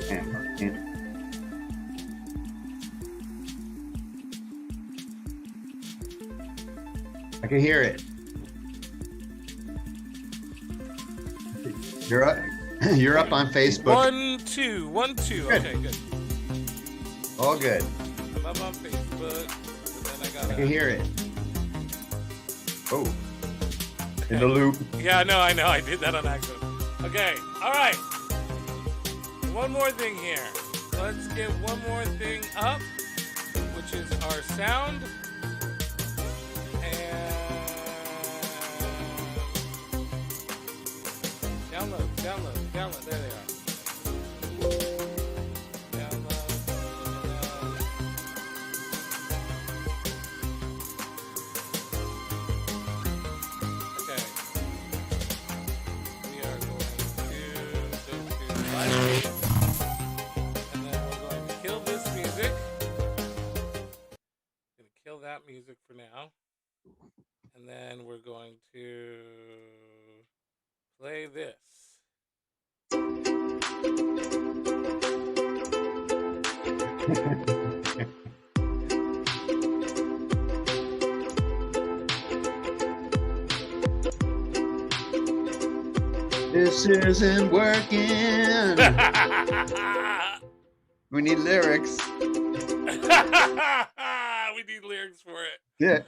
Yeah. I can hear it. You're up. You're up on Facebook. 1, 2, 1, 2. Good. Okay, good. All good. I'm up on Facebook. And then I I gotta. can hear it. Oh, in the loop. Yeah, no, I know. I did that on accident. Okay, all right. One more thing here. Let's get one more thing up, which is our sound. And download. There they are. Download. Okay. We are going to go to live. And then we're going to kill this music. Gonna kill that music for now. And then we're going to play this. This isn't working. We need lyrics. We need lyrics for it. Yeah.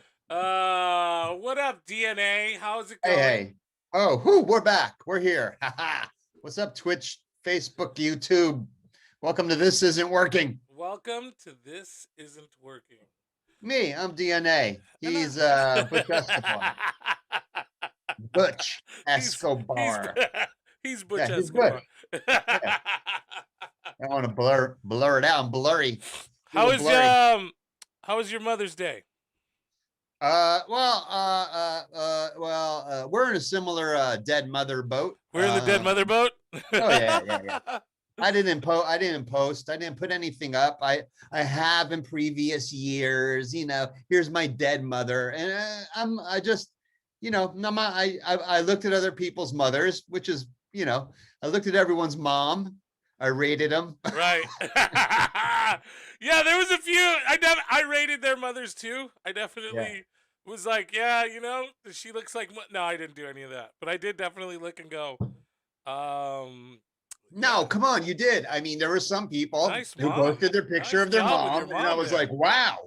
What up, DNA? How's it Hey, going? hey. Oh, we're back. We're here. What's up, Twitch, Facebook, YouTube? Welcome to This Isn't Working. Welcome to This Isn't Working. Me, I'm DNA. He's Butch Escobar. Butch Escobar. He's Butch Yeah, he's Escobar. I don't want to blur it out. I'm blurry. How Little blurry. How was your Mother's Day? We're in a similar dead mother boat. We're in the dead mother boat. Oh yeah. I didn't post. I didn't put anything up. I have in previous years. Here's my dead mother, and I just, I looked at other people's mothers, which is, I looked at everyone's mom. I rated them. Right. Yeah, there was a few. I rated their mothers too. I definitely was like, yeah, she looks like. No, I didn't do any of that, but I did definitely look and go. No, come on, you did. I mean, there were some people who posted their picture of their mom, and I was like, wow,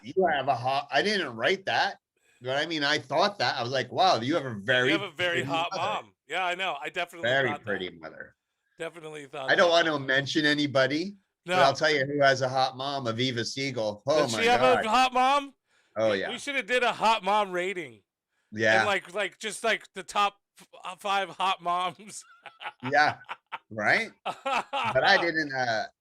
you have a hot. I didn't write that, but I mean, I thought that. I was like, wow, you have a very hot mother. mom. Yeah, I know. I definitely very thought pretty that. mother. Definitely thought. I don't want to mention anybody, but I'll tell you who has a hot mom: Aviva Siegel. Oh Does she have a hot mom? Oh yeah. We should have did a hot mom rating. Yeah. And like just like the top 5 hot moms. Yeah. Right. But I didn't.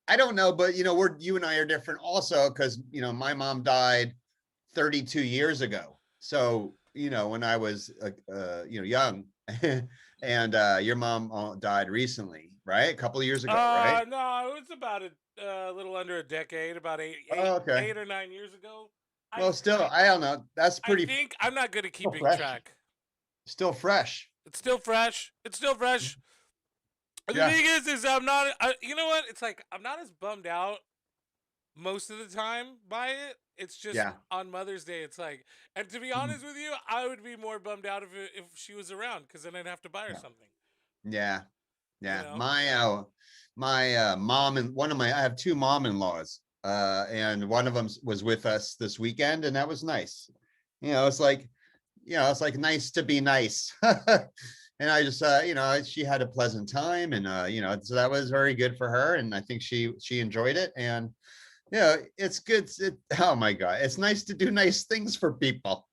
I don't know. But you and I are different also because my mom died 32 years ago. So when I was young, and your mom died recently, right? A couple of years ago, right? No, it was about a little under a decade, about 8 or 9 years ago. Well, still, I don't know. That's pretty. I think I'm not good at keeping track. Still fresh. It's still fresh. The thing is I'm not. You know what? It's like I'm not as bummed out most of the time by it. It's just on Mother's Day. It's like, and to be honest with you, I would be more bummed out if she was around because then I'd have to buy her something. Yeah. My mom and I have 2 mom-in-laws, and one of them was with us this weekend, and that was nice. It's like nice to be nice. And I just, she had a pleasant time, and so that was very good for her, and I think she enjoyed it, and it's good. Oh my God, it's nice to do nice things for people.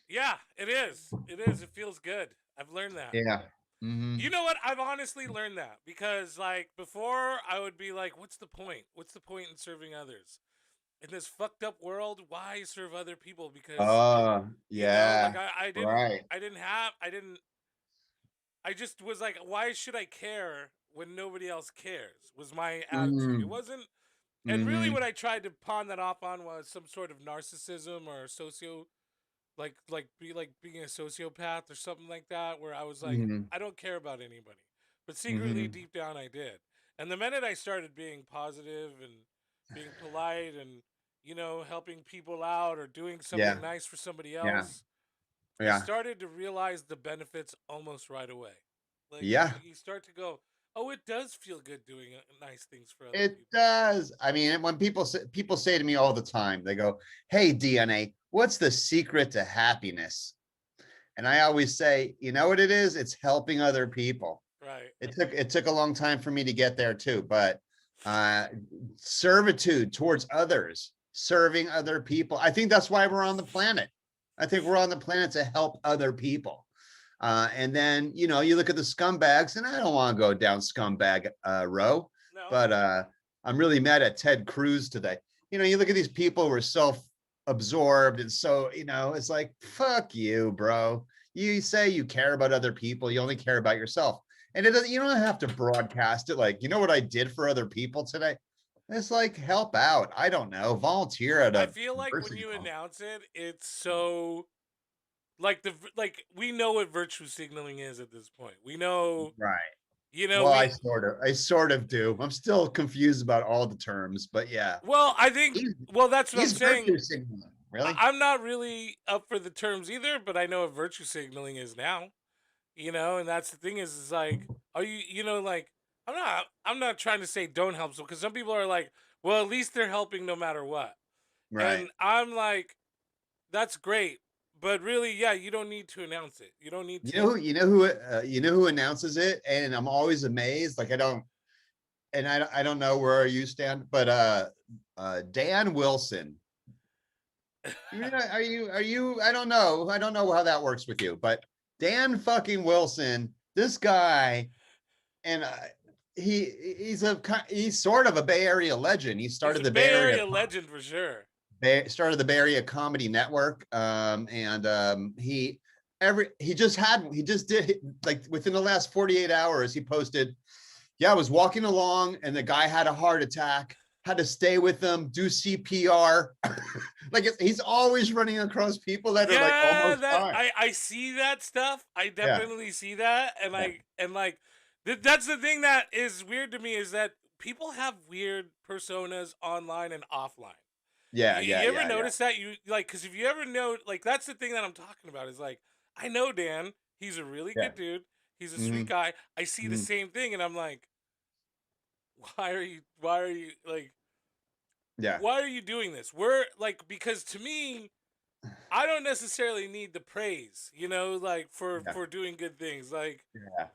Yeah, it is. It feels good. I've learned that. Yeah. Mm-hmm. You know what? I've honestly learned that because like before I would be like, what's the point? What's the point in serving others? In this fucked up world, why serve other people? Because I just was like, why should I care when nobody else cares? Was my attitude. It wasn't. And really what I tried to pawn that off on was some sort of narcissism or being a sociopath or something like that, where I was like, I don't care about anybody. But secretly deep down I did. And the minute I started being positive and being polite and, helping people out or doing Yeah. something nice for somebody Yeah. else, I Yeah. started to realize the benefits almost right away. Like Yeah. you start to go, oh, it does feel good doing nice things for other It people. does. I mean, when people say to me all the time, they go, "Hey, DNA, what's the secret to happiness?" And I always say, you know what it is? It's helping other people. Right. It took a long time for me to get there too, but uh servitude towards others, serving other people. I think that's why we're on the planet. I think we're on the planet to help other people. And then, you look at the scumbags, and I don't want to go down scumbag row, No. but I'm really mad at Ted Cruz today. You look at these people who are self-absorbed, and so, it's like, fuck you, bro. You say you care about other people, you only care about yourself. And you don't have to broadcast it like, you know what I did for other people today? It's like, help out. I don't know, volunteer at I a feel like when nursing you home. announce it, it's so like we know what virtue signaling is at this point. We know, Right. you know, Well, we I sort of do. I'm still confused about all the terms, but yeah. well, I think He's well that's what I'm he's saying. virtue signaling. Really? I'm not really up for the terms either, but I know what virtue signaling is now. And that's the thing is like, are you, like, I'm not trying to say don't help, because some people are like, well, at least they're helping no matter what, Right. and I'm like, that's great, but really, yeah, you don't need to announce it. You don't need to. You know who announces it, and I'm always amazed. Like I don't know where you stand, but Dan Wilson. Are you? I don't know how that works with you, but Dan fucking Wilson, this guy, and he's sort of a Bay Area legend. He He's started a the Bay Bay Area Area legend for sure. started the Bay Area Comedy Network, and he just did, like, within the last 48 hours he posted, yeah, I was walking along and the guy had a heart attack, had to stay with him, do CPR. Like, he's always running across people that are like Yeah, almost that dying. I see that stuff. I Yeah, definitely see that, and yeah, like that's the thing that is weird to me is that people have weird personas online and offline. yeah, You, yeah, you ever yeah, yeah, notice that you like? Because if you ever know, like, that's the thing that I'm talking about is like, I know Dan. He's a really yeah. good dude. He's a Hmm. sweet guy. I see the Hmm. same thing, and I'm like, why are you like, Yeah, why are you doing this? We're like, because to me, I don't necessarily need the praise, like for yeah, for doing good things. Like, yeah.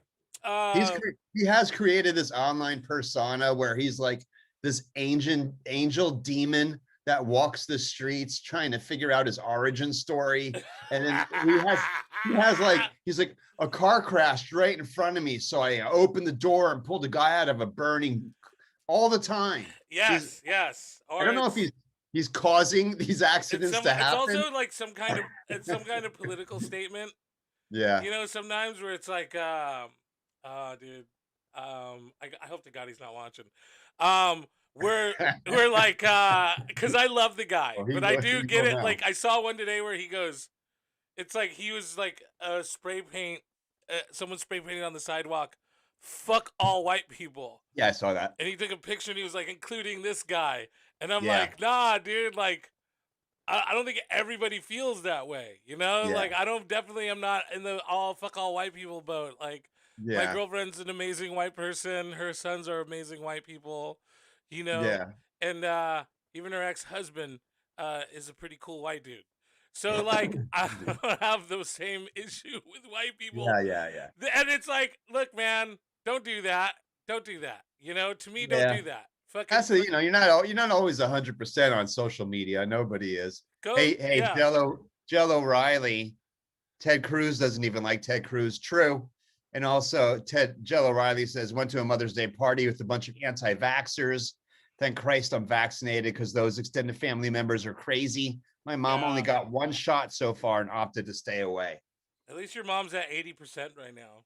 He's um, he has created this online persona where he's like this ancient angel demon that walks the streets trying to figure out his origin story. And then he has like, he's like, a car crashed right in front of me, so I opened the door and pulled a guy out of a burning, all the time. He's yes, yes, I or don't know if he's causing these accidents to it's happen. also like some kind of political statement. Yeah. Sometimes where it's like, dude, I hope to God he's not watching. Um, we're like, because I love the guy, Well, but I he do get will it. now. Like, I saw one today where he goes, it's like he was like spray paint, someone spray painted on the sidewalk, "Fuck all white people," Yeah, I saw that. and he took a picture and he was like, including this guy, and I'm Yeah. like, nah, dude, like. I don't think everybody feels that way, Yeah. Like, I don't definitely am not in the all fuck all white people boat. Like, my Yeah. girlfriend's an amazing white person. Her sons are amazing white people, you know, Yeah. and even her ex husband is a pretty cool white dude. So like, I don't have the same issue with white people, Yeah, yeah, yeah. and it's like, look, man, don't do that. Don't do that. To me, don't Yeah. do that. Fucking That's you're not always 100% on social media. Nobody is. go. Hey, Yeah. Jello Riley. Ted Cruz doesn't even like Ted Cruz. True. And also, Jello Riley says, went to a Mother's Day party with a bunch of anti-vaxxers. Thank Christ I'm vaccinated, because those extended family members are crazy. My mom only Yeah. got one shot so far and opted to stay away. At least your mom's at 80% right now.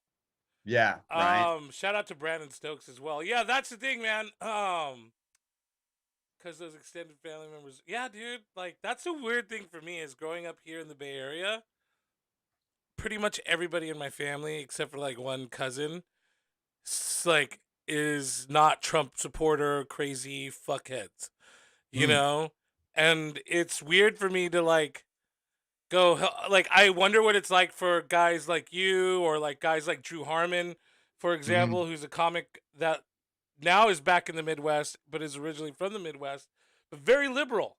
Yeah, right. Shout out to Brandon Stokes as well. Yeah, that's the thing, man. Because those extended family members. Yeah, dude. Like, that's a weird thing for me is growing up here in the Bay Area. Pretty much everybody in my family, except for like one cousin, like is not Trump supporter crazy fuckheads, you Mm, know? And it's weird for me to like like I wonder what it's like for guys like you or like guys like Drew Harmon, for mhm, example, who's a comic that now is back in the Midwest but is originally from the Midwest, but very liberal.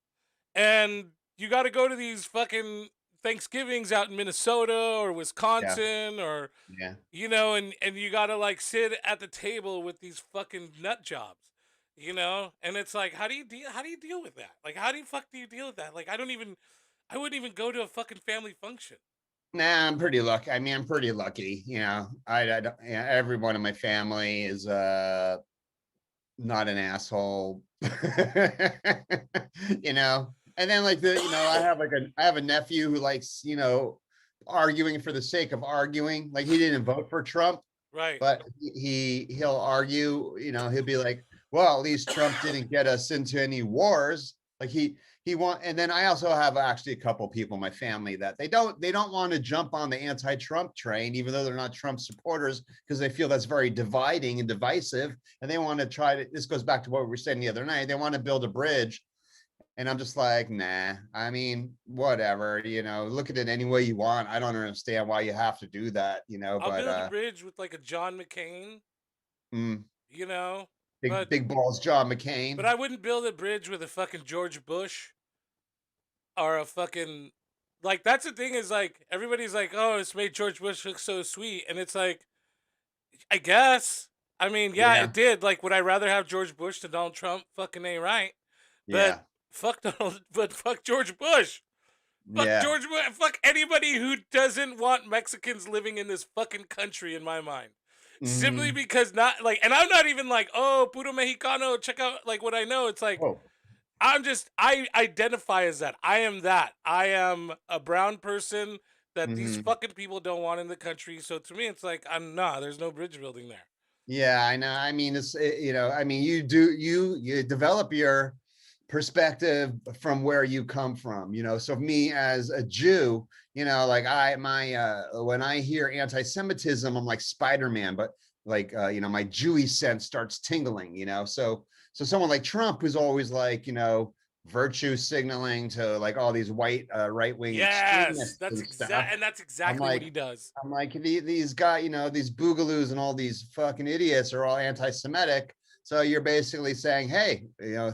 And you got to go to these fucking Thanksgivings out in Minnesota or yeah, Wisconsin or yeah. and you got to like sit at the table with these fucking nut jobs, and it's like how do you deal with that? Like how do you fuck do you deal with that? Like I wouldn't even go to a fucking family function. Nah, I'm pretty lucky. I mean, I'm pretty lucky. I don't, yeah, everyone in my family is not an asshole. And then like I have a nephew who likes, arguing for the sake of arguing. Like he didn't vote for Trump, Right. but he'll argue, he'll be like, well, at least Trump didn't get us into any wars. Like and then I also have actually a couple people in my family that they don't want to jump on the anti-Trump train, even though they're not Trump supporters, because they feel that's very dividing and divisive. And they want to this goes back to what we were saying the other night. They want to build a bridge. And I'm just like, nah, I mean, whatever, look at it any way you want. I don't understand why you have to do that, I'll but build a bridge with like a John McCain, mm, you know, big but big balls, John but McCain. I wouldn't build a bridge with a fucking George Bush or a fucking like that's the thing is like everybody's like, "Oh, it's made George Bush look so sweet." And it's like, I guess. I mean, yeah, Yeah, it did. Like would I rather have George Bush than Donald Trump? Fucking ain't right. But yeah, fuck George Bush. Fuck yeah. George Bush. Fuck anybody who doesn't want Mexicans living in this fucking country in my mind. Simply Hmm. because not like and I'm not even like, "Oh, puro mexicano, check out like what I know." It's like Oh, I identify as that. I am that. I am a brown person that these hmm. fucking people don't want in the country. So to me, it's like I'm nah. There's no bridge building there. Yeah, I know. I mean, I mean, you develop your perspective from where you come from, So me as a Jew, like when I hear anti-Semitism, I'm like Spider-Man, but like my Jewy sense starts tingling, So someone like Trump who's always like, virtue signaling to like all these white right-wing Yes, extremists and stuff. that's I'm exactly what like, he does. I'm like these guys, these boogaloos and all these fucking idiots are all anti-Semitic. So you're basically saying, hey,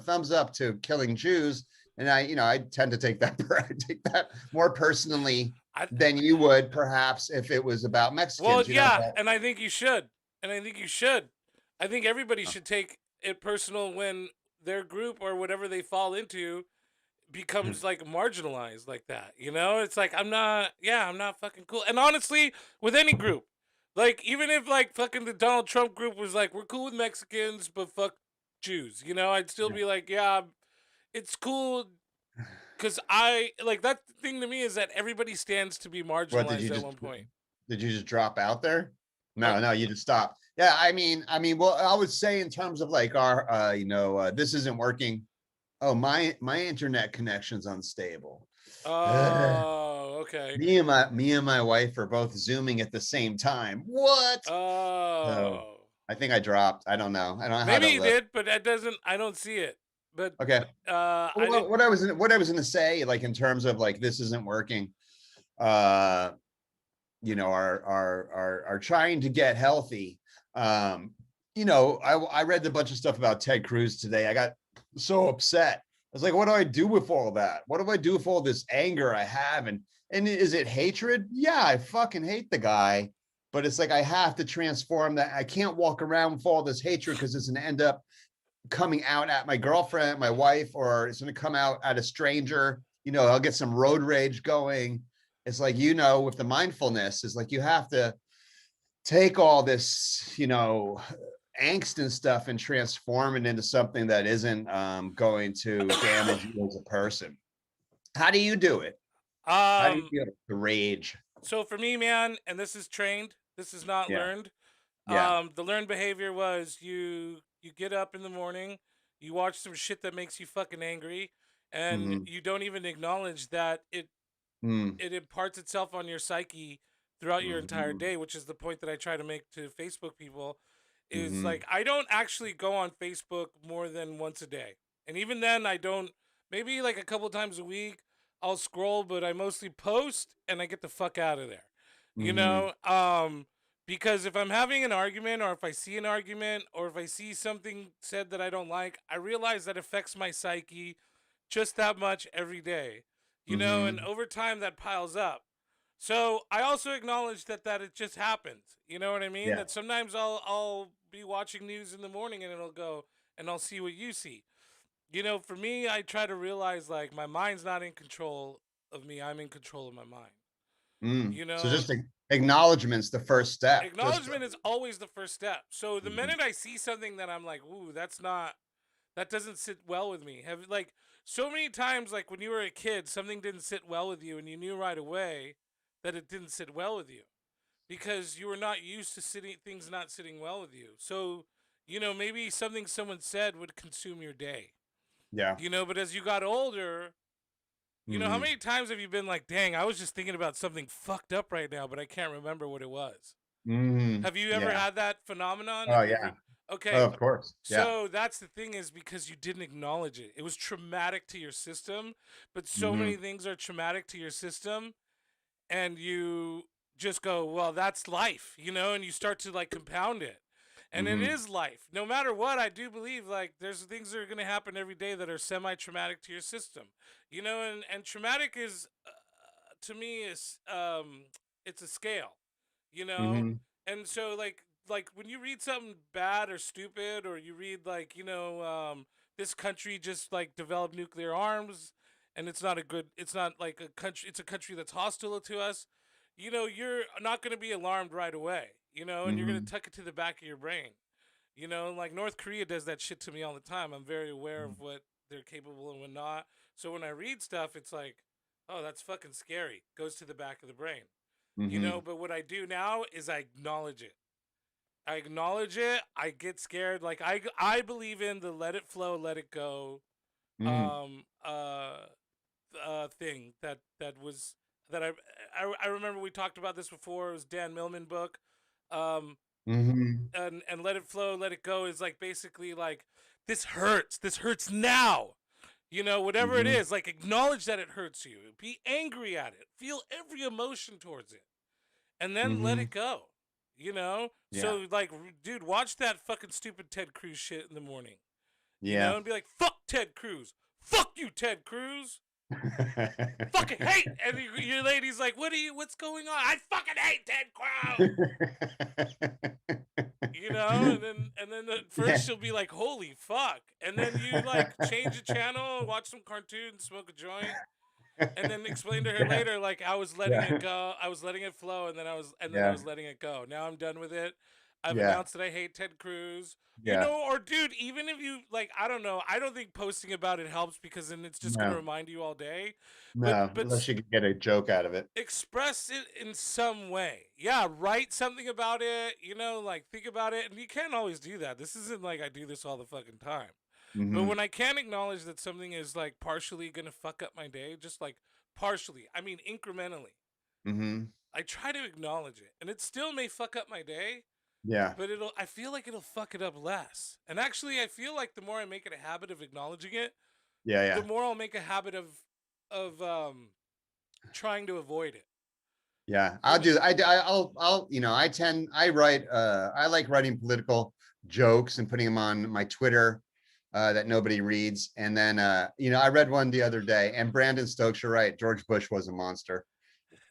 thumbs up to killing Jews. And I tend to take that I take that more personally I than you would perhaps if it was about well, Mexicans, yeah, But and I think you should, and I think you should. I think everybody should take it personal when their group or whatever they fall into becomes like marginalized like that. It's like I'm not fucking cool. And honestly, with any group, like even if like fucking the Donald Trump group was like we're cool with Mexicans but fuck Jews, I'd still be like yeah, it's cool because I like that thing to me is that everybody stands to be what did you marginalized at just one point. drop out there? What? No, you just stopped. Yeah, I mean, well, I would say in terms of like our, this isn't working. Oh, my internet connection's unstable. Oh, okay. Me and my wife are both zooming at the same time. What? So Oh. I think I dropped. I don't know. I don't know how Maybe to you look. did, but that doesn't I don't see it. But Okay. I did. What I was gonna say, like in terms of like this isn't working. Uh, are trying to get healthy. Um, I read a bunch of stuff about Ted Cruz today. I got so upset. I was like, what do I do with all that? What do I do with all this anger I have? And is it hatred? Yeah, I fucking hate the guy. But it's like I have to transform that. I can't walk around with all this hatred because it's gonna end up coming out at my girlfriend, my wife, or it's going to come out at a stranger. I'll get some road rage going. It's like, with the mindfulness, is like you have to take all this, angst and stuff and transform it into something that isn't going to damage you as a person. How do you do it? How do you um feel the rage? so for me, man, and this is trained. This is not Yeah. learned. Yeah. The learned behavior was you get up in the morning, you watch some shit that makes you fucking angry, and Mm-hmm. you don't even acknowledge that it imparts itself on your psyche throughout your entire Mm-hmm. day, which is the point that I try to make to Facebook people is like, I don't actually go on Facebook more than once a day. And even then I don't, maybe like a couple times a week I'll scroll, but I mostly post and I get the fuck out of there. You know, because if I'm having an argument, or if I see an argument, or if I see something said that I don't like, I realize that affects my psyche just that much every day. You know, and over time that piles up. So I also acknowledge that it just happens. You know what I mean? Yeah. That sometimes I'll be watching news in the morning and it'll go and I'll see what you see. You know, for me, I try to realize like my mind's not in control of me. I'm in control of my mind. You So know, just acknowledgement's the first step. acknowledgement is always the first step. So the minute I see something that I'm like, ooh, that doesn't sit well with me. Have like so many times, like when you were a kid, something didn't sit well with you and you knew right away that it didn't sit well with you because you were not used to things not sitting well with you. So, you know, maybe something someone said would consume your day. Yeah. You know, but as you got older, you know, how many times have you been like, dang, I was just thinking about something fucked up right now, but I can't remember what it was? Have you ever had that phenomenon? Oh, yeah. Okay. Oh, of course. Yeah. So that's the thing, is because you didn't acknowledge it. It was traumatic to your system, but so many things are traumatic to your system, and you just go, well, that's life, you know, and you start to like compound it. And it is life. No matter what, I do believe like there's things that are going to happen every day that are semi-traumatic to your system, you know, and traumatic is to me is it's a scale, you know, and so like when you read something bad or stupid, or you read like, you know, this country just like developed nuclear arms, and it's not like a country, it's a country that's hostile to us, you know, you're not going to be alarmed right away, you know, and you're going to tuck it to the back of your brain, you know, like North Korea does that shit to me all the time. I'm very aware of what they're capable and what not. So when I read stuff, it's like, oh, that's fucking scary. Goes to the back of the brain, you know. But what I do now is I acknowledge it. I acknowledge it. I get scared. Like I believe in the let it flow, let it go um thing that was that I remember we talked about this before. It was Dan Millman book. Um and let it flow, let it go is like basically like, this hurts. This hurts now. You know, whatever it is, like acknowledge that it hurts you. Be angry at it. Feel every emotion towards it. And then let it go. You know? Yeah. So like, dude, watch that fucking stupid Ted Cruz shit in the morning. You Yeah. know, and be like, fuck Ted Cruz. Fuck you, Ted Cruz. Fucking hate. And your lady's like, what's going on? I fucking hate Ted Cruz. You know, and then at first she'll be like, holy fuck. And then you like change the channel, watch some cartoons, smoke a joint, and then explain to her later, like, I was letting it go, I was letting it flow, and then I was letting it go. Now I'm done with it. I've announced that I hate Ted Cruz. You know, or dude, even if you like, I don't know, I don't think posting about it helps, because then it's just gonna remind you all day. But unless you can get a joke out of it. Express it in some way. Yeah, write something about it, you know, like think about it. And you can't always do that. This isn't like I do this all the fucking time. But when I can acknowledge that something is like partially gonna fuck up my day, just like partially, I mean incrementally, I try to acknowledge it. And it still may fuck up my day. Yeah. But I feel like it'll fuck it up less. And actually I feel like the more I make it a habit of acknowledging it, the more I'll make a habit of trying to avoid it. Yeah, I'll, you know, I like writing political jokes and putting them on my Twitter that nobody reads. And then, you know, I read one the other day, and Brandon Stokes, you're right. George Bush was a monster.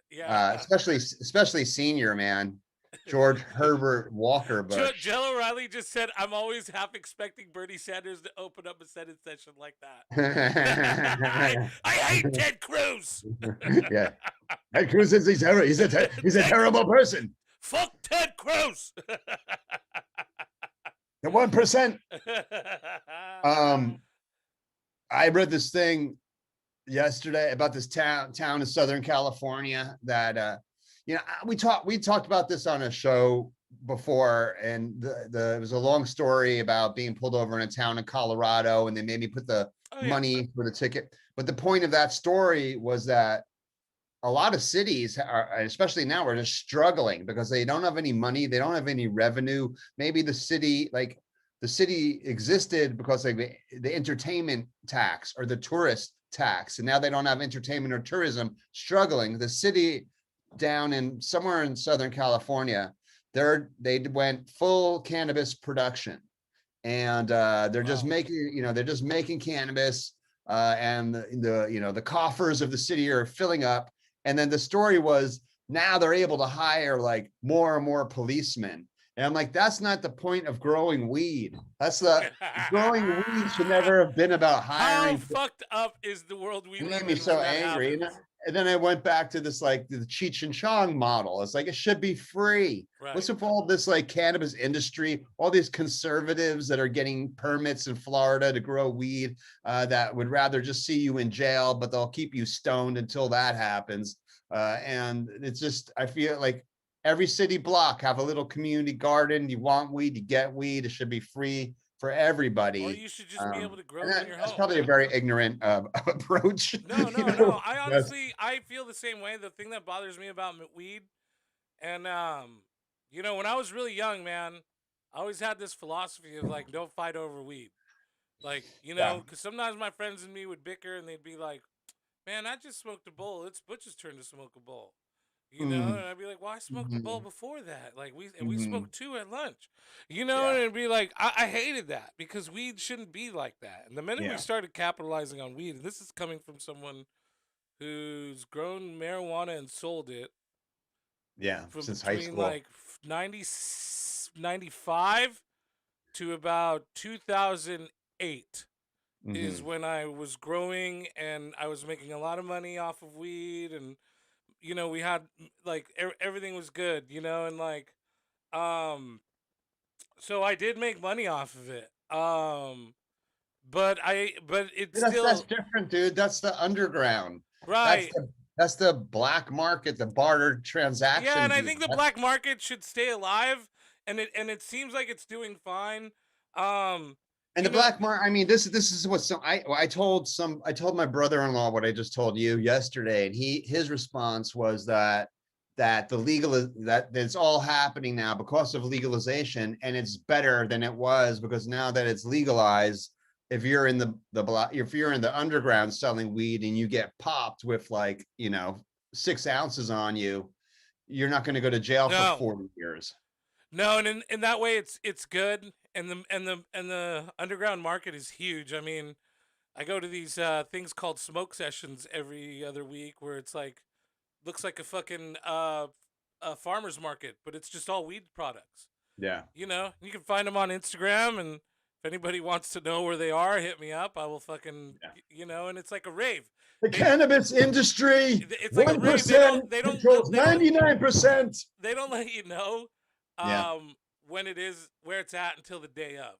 Yeah. Especially senior, man. George Herbert Walker Bush. Jill O'Reilly just said, I'm always half expecting Bernie Sanders to open up a Senate session like that. I hate Ted Cruz. Yeah. Ted Cruz is he's a terrible person. Fuck Ted Cruz. The 1%. I read this thing yesterday about this town in Southern California that you know, we talked about this on a show before, and it was a long story about being pulled over in a town in Colorado, and they made me put the money for the ticket. But the point of that story was that a lot of cities are, especially now, are just struggling because they don't have any money. They don't have any revenue. Maybe the city existed because of the entertainment tax or the tourist tax. And now they don't have entertainment or tourism, struggling. The city down in somewhere in Southern California, they went full cannabis production. And they're just making cannabis, and the coffers of the city are filling up. And then the story was, now they're able to hire like more and more policemen. And I'm like, that's not the point of growing weed. Growing weed should never have been about hiring. How fucked up is the world we live in? Made me so angry. And then I went back to this, like, the Cheech and Chong model. It's like, it should be free. Right. What's with all this like cannabis industry, all these conservatives that are getting permits in Florida to grow weed, that would rather just see you in jail, but they'll keep you stoned until that happens. And it's just, I feel like every city block have a little community garden. You want weed, you get weed. It should be free for everybody. Or you should just be able to grow it in your home. That's probably a very ignorant approach. No. I honestly, I feel the same way. The thing that bothers me about weed, and when I was really young, man, I always had this philosophy of like, don't fight over weed. Like, because sometimes my friends and me would bicker, and they'd be like, man, I just smoked a bowl. It's Butch's turn to smoke a bowl. And I'd be like, well, I smoked a bowl before that. Like, we smoked 2 at lunch, and it'd be like, I hated that, because weed shouldn't be like that. And the minute we started capitalizing on weed, and this is coming from someone who's grown marijuana and sold it. Yeah. Since high school. Like 95 to about 2008 is when I was growing, and I was making a lot of money off of weed, and we had like everything was good, and like, so I did make money off of it. But that's different, dude. That's the underground. Right. That's the black market, the barter transaction. Yeah, and I think the black market should stay alive, and it seems like it's doing fine. And the black market, I mean, this is what I told my brother-in-law what I just told you yesterday, and his response was that it's all happening now because of legalization, and it's better than it was, because now that it's legalized, if you're in if you're in the underground selling weed and you get popped with like 6 ounces on you, you're not going to go to jail for 40 years. No, and in that way, it's good, and the underground market is huge. I mean, I go to these things called smoke sessions every other week, where it's like, looks like a fucking a farmer's market, but it's just all weed products. Yeah, you can find them on Instagram, and if anybody wants to know where they are, hit me up. I will fucking and it's like a rave. The cannabis industry, it's like 1% they don't controls 99%. They don't let you know when it is, where it's at, until the day of.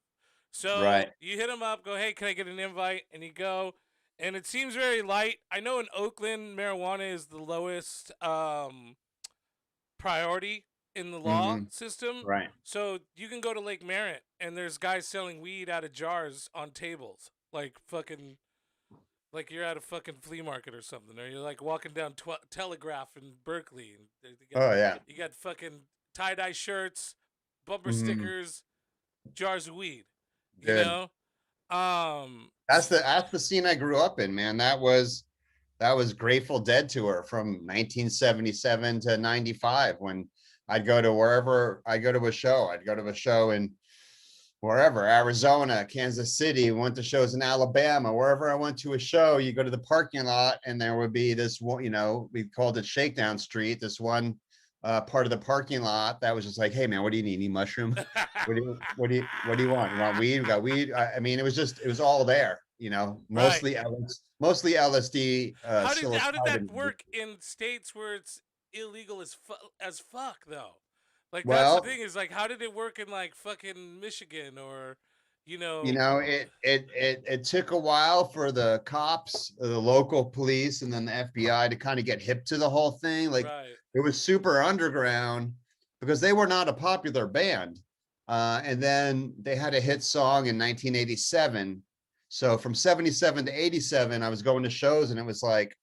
So you hit them up, go, hey, can I get an invite? And you go, and it seems very light. I know in Oakland, marijuana is the lowest priority in the law system. Right. So you can go to Lake Merritt, and there's guys selling weed out of jars on tables, like fucking, like you're at a fucking flea market or something, or you're like walking down Telegraph in Berkeley. And you got fucking tie-dye shirts, bumper stickers, jars of weed. Good. That's the scene I grew up in, man. That was Grateful Dead tour from 1977 to 95, when I'd go to a show. I'd go to a show in wherever, Arizona, Kansas City, went to shows in Alabama, wherever I went to a show, you go to the parking lot, and there would be this one, we called it Shakedown Street, this one part of the parking lot that was just like, hey man, what do you need? Need mushroom? what do you want? You want weed? We got weed. I mean, it was all there, mostly LSD. How did that work in states where it's illegal as fuck though? Like, that's the thing, is like, how did it work in like fucking Michigan, or it took a while for the cops, the local police, and then the FBI to kind of get hip to the whole thing. Like, it was super underground because they were not a popular band. And then they had a hit song in 1987. So from 77 to 87, I was going to shows, and it was like,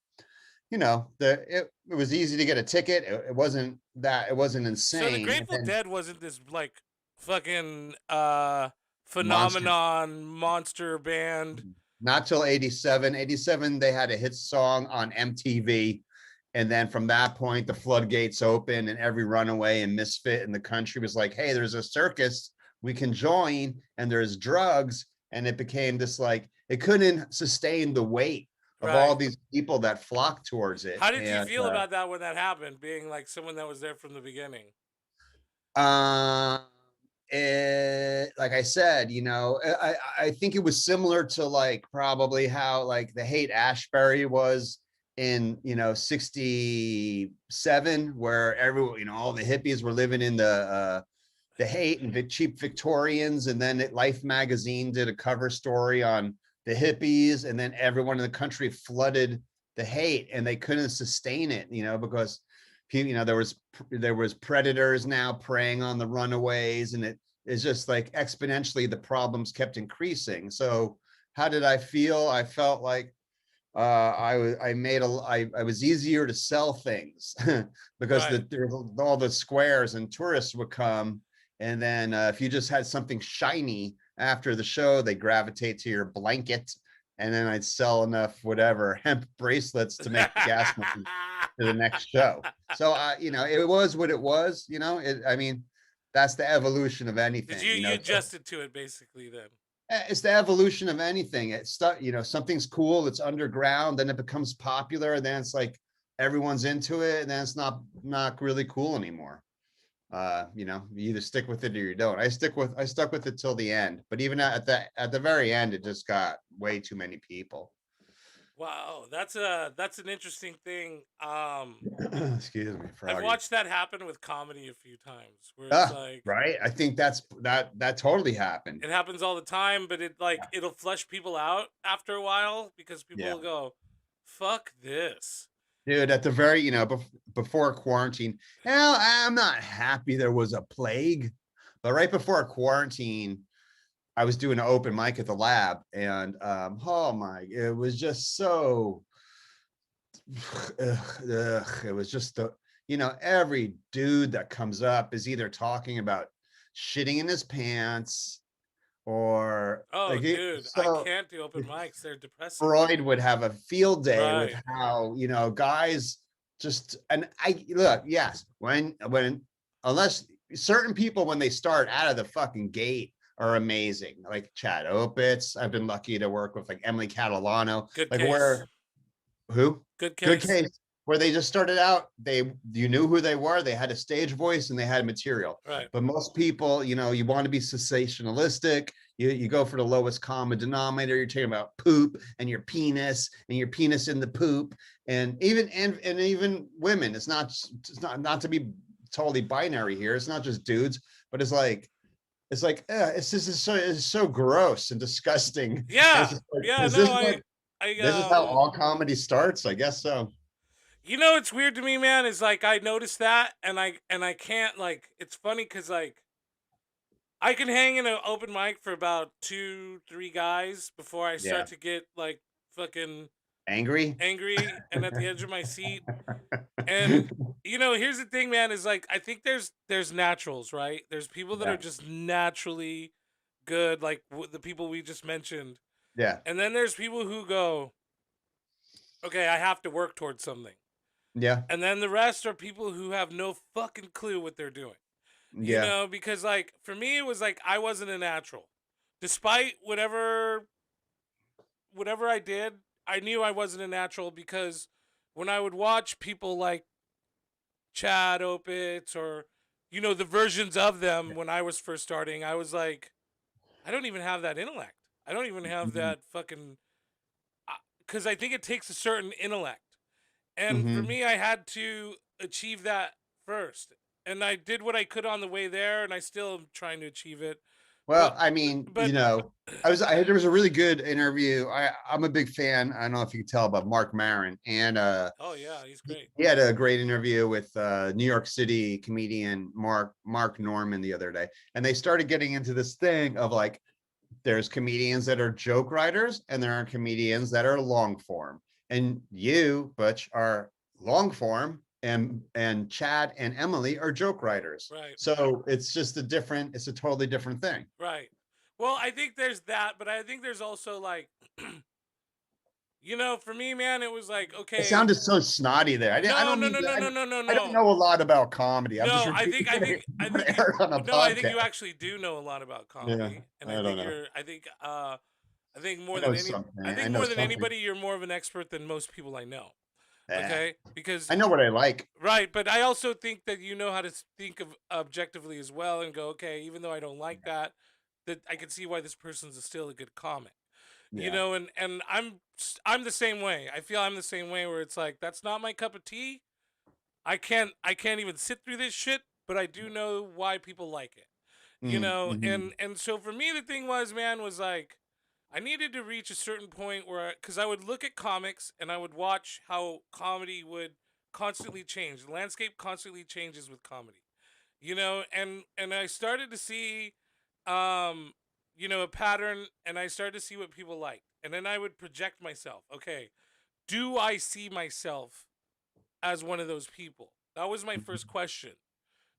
it was easy to get a ticket. It wasn't So the insane. And Grateful then Dead wasn't this like fucking monster, phenomenon monster band. not till 87. 87, they had a hit song on MTV. And then from that point, the floodgates open, and every runaway and misfit in the country was like, hey, there's a circus we can join, and there's drugs. And it became this like, it couldn't sustain the weight of all Right. these people that flocked towards it. How did you And feel about that when that happened, being like someone that was there from the beginning? uh, like I said, I think it was similar to like probably how like the Hate Ashbury was in 67, where everyone, all the hippies were living in the hate and the cheap Victorians, and then Life magazine did a cover story on the hippies, and then everyone in the country flooded the hate, and they couldn't sustain it, because there was predators now preying on the runaways, and it is just like exponentially the problems kept increasing. So how did I feel? I felt like I was easier to sell things because all the squares and tourists would come, and then if you just had something shiny after the show, they gravitate to your blanket, and then I'd sell enough whatever hemp bracelets to make the gas money to the next show. So it was what it was. I mean, that's the evolution of anything. Did you adjusted to it basically then? It's the evolution of anything. It's stuff, something's cool, it's underground, then it becomes popular, and then it's like everyone's into it, and then it's not really cool anymore. You either stick with it or you don't. I stuck with it till the end, but even at the very end, it just got way too many people. That's an interesting thing. Excuse me, Froggy. I've watched that happen with comedy a few times, where it's like, right. I think that totally happened. It happens all the time, but it'll flush people out after a while because people will go, "Fuck this." Dude, at the very, before quarantine, I'm not happy there was a plague, but right before quarantine, I was doing an open mic at the lab, and it was just so, it was just every dude that comes up is either talking about shitting in his pants or dude, I can't do open mics. They're depressing. Freud would have a field day with how, guys just, and yes, when unless certain people, when they start out of the fucking gate, are amazing, like Chad Opitz. I've been lucky to work with like Emily Catalano. Good like case. Good case, where they just started out, you knew who they were, they had a stage voice and they had material. Right. But most people, you want to be sensationalistic. You go for the lowest common denominator. You're talking about poop and your penis in the poop, and even women. It's not to be totally binary here. It's not just dudes, but it's so gross and disgusting. Yeah, this is how all comedy starts, I guess so. It's weird to me, man, is like I noticed that, and I can't, like, it's funny because like I can hang in an open mic for about 2-3 guys before I start to get like fucking angry and at the edge of my seat. And here's the thing, man, is like I think there's naturals, right? There's people that are just naturally good, like the people we just mentioned. Yeah. And then there's people who go, okay, I have to work towards something. Yeah. And then the rest are people who have no fucking clue what they're doing. Yeah. Because like for me it was like I wasn't a natural. Despite whatever I did, I knew I wasn't a natural, because when I would watch people like Chad Opitz or the versions of them when I was first starting, I was like, I don't even have that intellect. I don't even have that fucking, because I think it takes a certain intellect. And for me, I had to achieve that first. And I did what I could on the way there, and I still am trying to achieve it. Well, I mean, there was a really good interview. I'm a big fan. I don't know if you can tell, about Mark Maron. And oh yeah, he's great. He had a great interview with New York City comedian Mark Norman the other day. And they started getting into this thing of like, there's comedians that are joke writers and there are comedians that are long form. And you, Butch, are long form, and Chad and Emily are joke writers. Right. So it's just it's a totally different thing. Right. Well, I think there's that, but I think there's also like, you know, for me, man, it was like, okay. It sounded so snotty there. I don't mean I don't know a lot about comedy. I'm just No, repeating. no, I think you actually do know a lot about comedy, and I don't know. I think more I than know any, something. I think I know more than something. anybody, you're more of an expert than most people I know. Okay, because I know what I like. right, but I also think that you know how to think of objectively as well, and go, okay, even though I don't like that I can see why this person's still a good comic. You Yeah. know, and I'm the same way. I feel I'm the same way where it's like that's not my cup of tea. I can't even sit through this shit, but I do know why people like it. You know, Mm-hmm. and so for me the thing was, man, was like I needed to reach a certain point where cuz I would look at comics and I would watch how comedy would constantly change. The landscape constantly changes with comedy. You know, and I started to see um you know, a pattern, and I started to see what people liked. And then I would project myself. Okay, do I see myself as one of those people? That was my first question.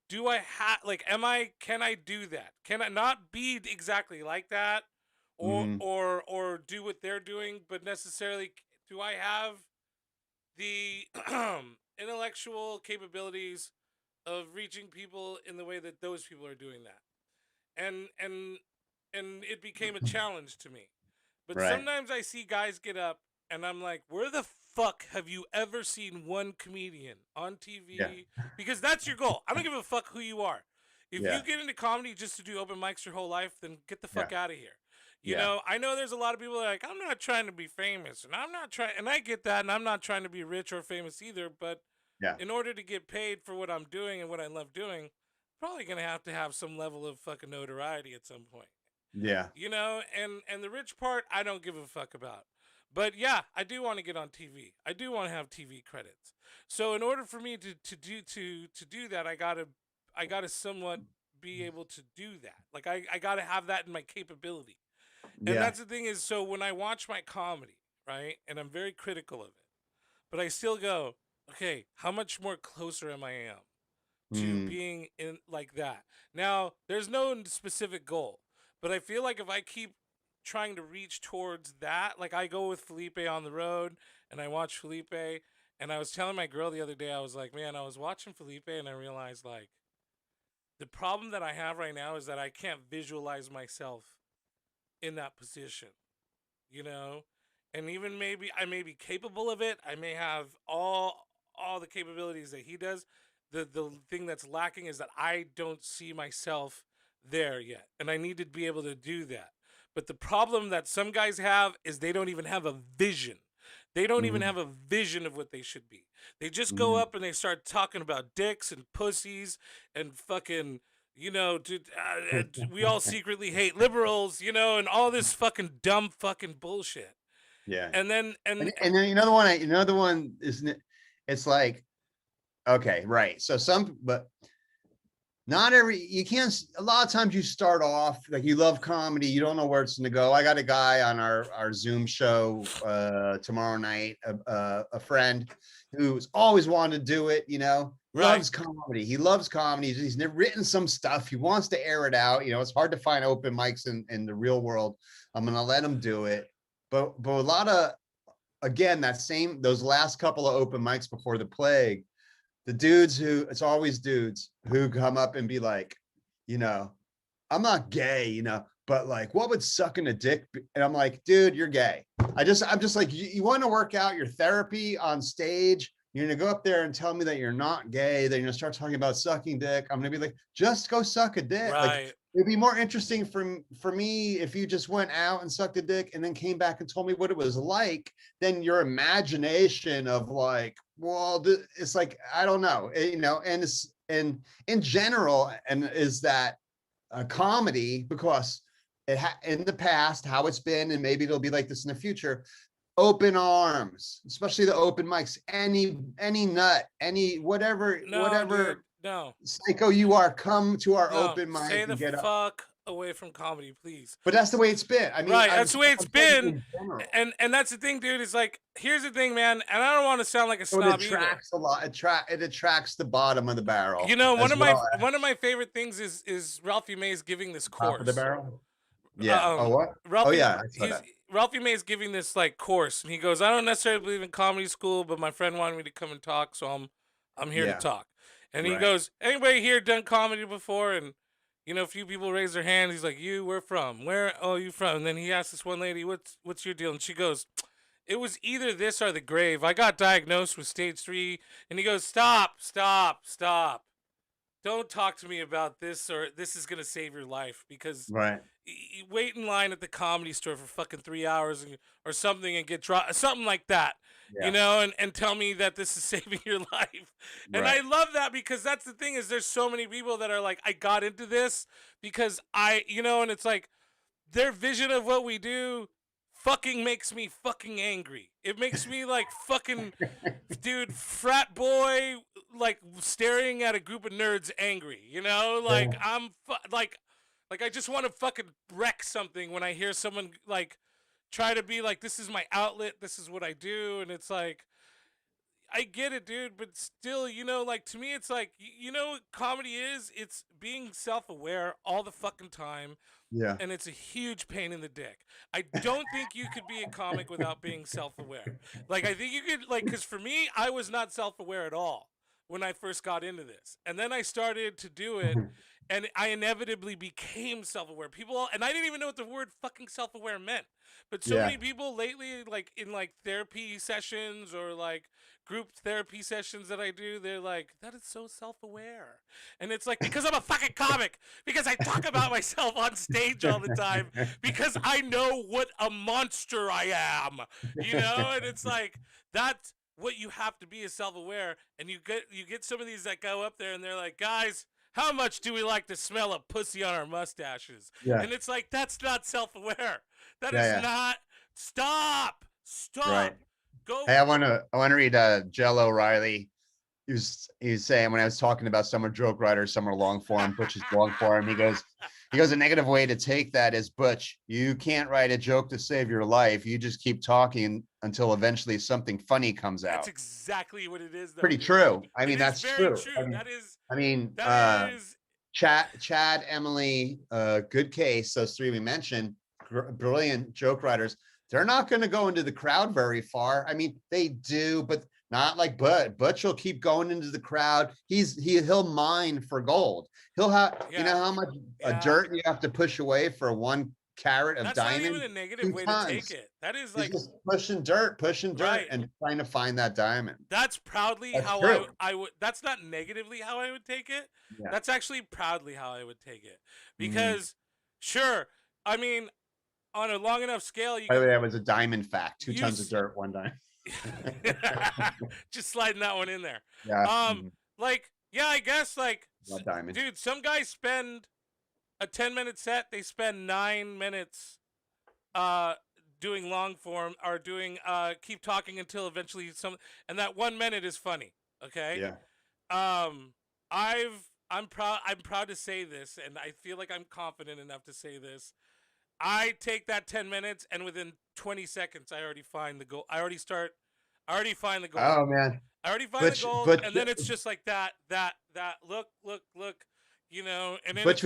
Do I have like can I do that? Can I not be exactly like that Mm-hmm. or do what they're doing, but necessarily do I have the intellectual capabilities of reaching people in the way that those people are doing that? And it became a challenge to me. But Right. sometimes I see guys get up and I'm like, where the fuck have you ever seen one comedian on Yeah. TV? Because that's your goal. I don't give a fuck who you are. If Yeah. you get into comedy just to do open mics your whole life, then get the Yeah. fuck out of here. You Yeah. know, I know there's a lot of people that are like, I'm not trying to be famous, and I'm not trying, and I get that, and I'm not trying to be rich or famous either, but Yeah. in order to get paid for what I'm doing and what I love doing, probably gonna have to have some level of fucking notoriety at some point. Yeah. You know, and the rich part I don't give a fuck about. But yeah, I do want to get on TV. I do want to have TV credits. So in order for me to do that, I gotta somewhat be able to do that. Like I gotta have that in my capability. And Yeah. that's the thing is, so when I watch my comedy, right, and I'm very critical of it, but I still go, okay, how much more closer am to Mm. being in like that? Now, there's no specific goal, but I feel like if I keep trying to reach towards that, like I go with Felipe on the road and I watch Felipe, and I was telling my girl the other day, I was like, man, I was watching Felipe and I realized like the problem that I have right now is that I can't visualize myself in that position, you know? And even maybe I may be capable of it. I may have all the capabilities that he does. The thing that's lacking is that I don't see myself there yet. And I need to be able to do that. But the problem that some guys have is they don't even have a vision. They don't even Mm-hmm. have a vision of what they should be. They just go Mm-hmm. up and they start talking about dicks and pussies and fucking, you know, dude, we all secretly hate liberals, you know, and all this fucking dumb fucking bullshit. Yeah. And then And then the one isn't it? It's like, okay, right. So but not you can't, a lot of times you start off like you love comedy, you don't know where it's gonna go. I got a guy on our Zoom show tomorrow night, a friend who's always wanted to do it, right, loves comedy. He loves comedy. He's never written some stuff. He wants to air it out. It's hard to find open mics in the real world. I'm gonna let him do it. But a lot of, again, those last couple of open mics before the plague, the dudes it's always dudes who come up and be like, I'm not gay, but like, what would sucking a dick be? And I'm like, dude, you're gay. I'm just like, you want to work out your therapy on stage? You're gonna go up there and tell me that you're not gay. Then you're gonna start talking about sucking dick. I'm gonna be like, just go suck a dick. Like, right, it'd be more interesting for me if you just went out and sucked a dick and then came back and told me what it was like, than your imagination of like, well, it's like, I don't know, and it's, and in general, and is that a comedy, because in the past, how it's been, and maybe it'll be like this in the future, open arms, especially the open mics, any nut, any no, dude, whatever no, psycho you are, come to our no, open say mic the and get up. fuck away from comedy, please. But that's the way it's been. I mean, right, that's the way it's been. in general. And that's the thing, dude. Is like, here's the thing, man. And I don't want to sound like a snob either. It attracts a lot. It attracts the bottom of the barrel. You know, one of my favorite things is Ralphie May's giving this course. Top of the barrel. Yeah. What? Ralphie, yeah. Ralphie May is giving this like course, and he goes, "I don't necessarily believe in comedy school, but my friend wanted me to come and talk, so I'm here to talk." And he goes, "Anybody here done comedy before?" And you know, a few people raise their hand. He's like, "You, where from? Where? Oh, you from?" And then he asks this one lady, "What's your deal?" And she goes, "It was either this or the grave. I got diagnosed with stage 3." And he goes, "Stop. Don't talk to me about this, or this is gonna save your life, because you wait in line at the Comedy Store for fucking 3 hours or something and get dropped, something like that, you know, and tell me that this is saving your life." And I love that, because that's the thing, is there's so many people that are like, I got into this because you know, and it's like their vision of what we do fucking makes me fucking angry. It makes me like fucking, dude, frat boy, like staring at a group of nerds angry, you know? Like I'm like I just want to fucking wreck something when I hear someone like try to be like, this is my outlet, this is what I do. And it's like, I get it, dude, but still, you know, like, to me, it's like, you know what comedy is? It's being self-aware all the fucking time. Yeah. And it's a huge pain in the dick. I don't think you could be a comic without being self-aware. Like, I think you could, like, because for me, I was not self-aware at all when I first got into this. And then I started to do it, and I inevitably became self-aware. And I didn't even know what the word fucking self-aware meant. But so many people lately, like, in, like, therapy sessions or, like, group therapy sessions that I do, they're like, that is so self-aware. And it's like, because I'm a fucking comic, because I talk about myself on stage all the time, because I know what a monster I am, you know? And it's like, that's what you have to be, is self-aware. And you get some of these that go up there and they're like, "Guys, how much do we like to smell a pussy on our mustaches?" And it's like, that's not self-aware. That is not. Stop. Right. Hey, I want to read Jell O'Reilly. He was saying, when I was talking about some are joke writers, some are long form, Butch is long form. He goes, a negative way to take that is, Butch, you can't write a joke to save your life. You just keep talking until eventually something funny comes out. That's exactly what it is, though. Pretty true. I mean, that's very true. I mean, that is Chad, Emily, good case. Those three we mentioned, brilliant joke writers. They're not going to go into the crowd very far. I mean, they do, but not like Butch. Butch will keep going into the crowd. He'll mine for gold. He'll have, you know how much dirt you have to push away for 1 carat of diamond. That's not even a negative way to take it. That is like just pushing dirt, and trying to find that diamond. That's proudly how I would. That's not negatively how I would take it. Yeah. That's actually proudly how I would take it, because sure, I mean, on a long enough scale, by the way, that was a diamond fact. 2 tons of dirt, 1 diamond. Just sliding that one in there. Yeah. Like, yeah, I guess, like, diamond. Dude, some guys spend a 10-minute set. They spend 9 minutes doing long form, or doing keep talking until eventually and that 1 minute is funny. Okay. Yeah. I'm proud to say this, and I feel like I'm confident enough to say this. I take that 10 minutes, and within 20 seconds, I already find the goal. I already find the goal. Oh, man. I already find the goal, and then it's just like that, look, you know, and then Butch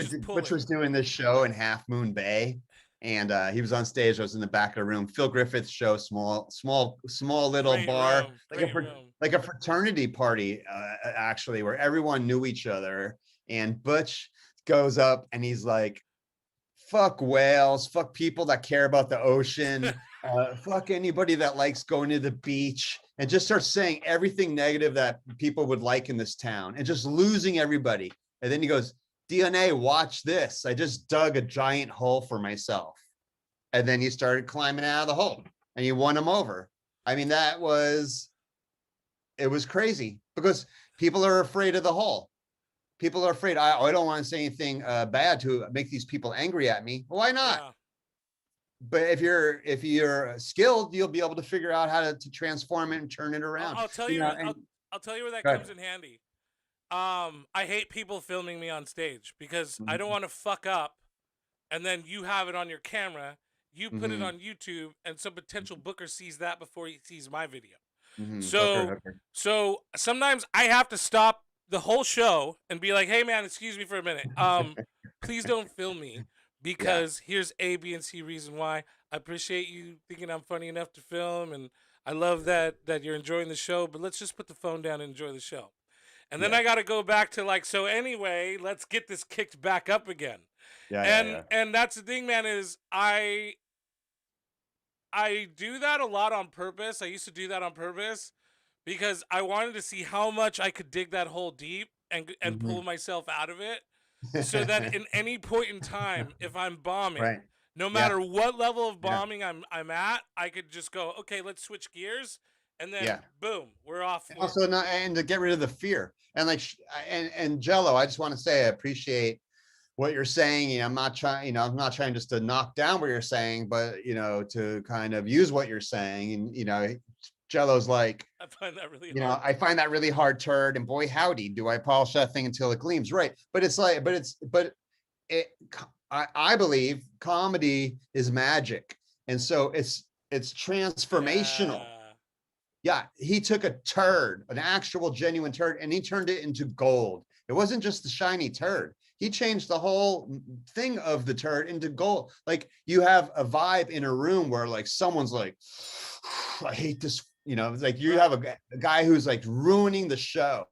was doing this show in Half Moon Bay, and he was on stage. I was in the back of the room. Phil Griffith's show, small little Great bar, room, like a fraternity party, actually, where everyone knew each other. And Butch goes up and he's like, "Fuck whales, fuck people that care about the ocean, fuck anybody that likes going to the beach," and just starts saying everything negative that people would like in this town, and just losing everybody. And then he goes, "DNA, watch this. I just dug a giant hole for myself." And then he started climbing out of the hole, and he won him over. I mean, it was crazy, because people are afraid of the hole. People are afraid. I don't want to say anything bad to make these people angry at me. Well, why not? Yeah. But if you're skilled, you'll be able to figure out how to transform it and turn it around. I'll tell you. I'll tell you where that comes in handy. I hate people filming me on stage, because I don't want to fuck up and then you have it on your camera, you put it on YouTube, and some potential booker sees that before he sees my video. Hooker, So hooker. so sometimes I have to stop the whole show and be like, "Hey man, excuse me for a minute. Please don't film me Yeah, because here's A, B, and C reason why. I appreciate you thinking I'm funny enough to film, and I love that you're enjoying the show, but let's just put the phone down and enjoy the show." And then yeah, I got to go back to like, so anyway, let's get this kicked back up again. yeah, yeah, And yeah. and that's the thing, man, is I do that a lot on purpose. I used to do that on purpose because I wanted to see how much I could dig that hole deep and pull Mhm. myself out of it, so that in any point in time, if I'm bombing, Right. no Yeah, matter what level of yeah, bombing I'm at, I could just go, okay, let's switch gears, and then yeah. boom, we're off. And also, not and to get rid of the fear and like and Jello, I just want to say I appreciate what you're saying. I'm not trying, I'm not trying just to knock down what you're saying, but to kind of use what you're saying. And Jello's like, I find that really hard. I find that really hard turd, and boy howdy, do I polish that thing until it gleams. Right. But it's like, but it I believe comedy is magic. And so it's transformational. Yeah. Yeah, he took a turd, an actual genuine turd, and he turned it into gold. It wasn't just the shiny turd. He changed the whole thing of the turd into gold. Like you have a vibe in a room where like someone's like, I hate this. It's like you Right. have a guy who's like ruining the show.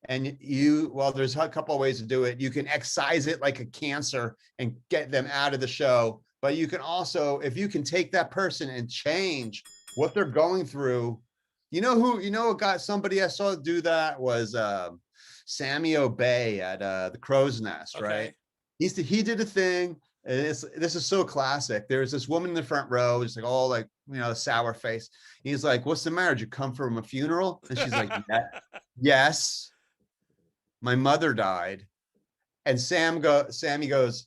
And there's a couple of ways to do it. You can excise it like a cancer and get them out of the show. But you can also, if you can take that person and change what they're going through, somebody I saw do that was Sammy Obey at the Crow's Nest, right? Okay. He did a thing. And this is so classic. There's this woman in the front row, just like all like sour face. He's like, "What's the matter? Did you come from a funeral?" And she's like, "Yeah, yes, my mother died." And Sammy goes,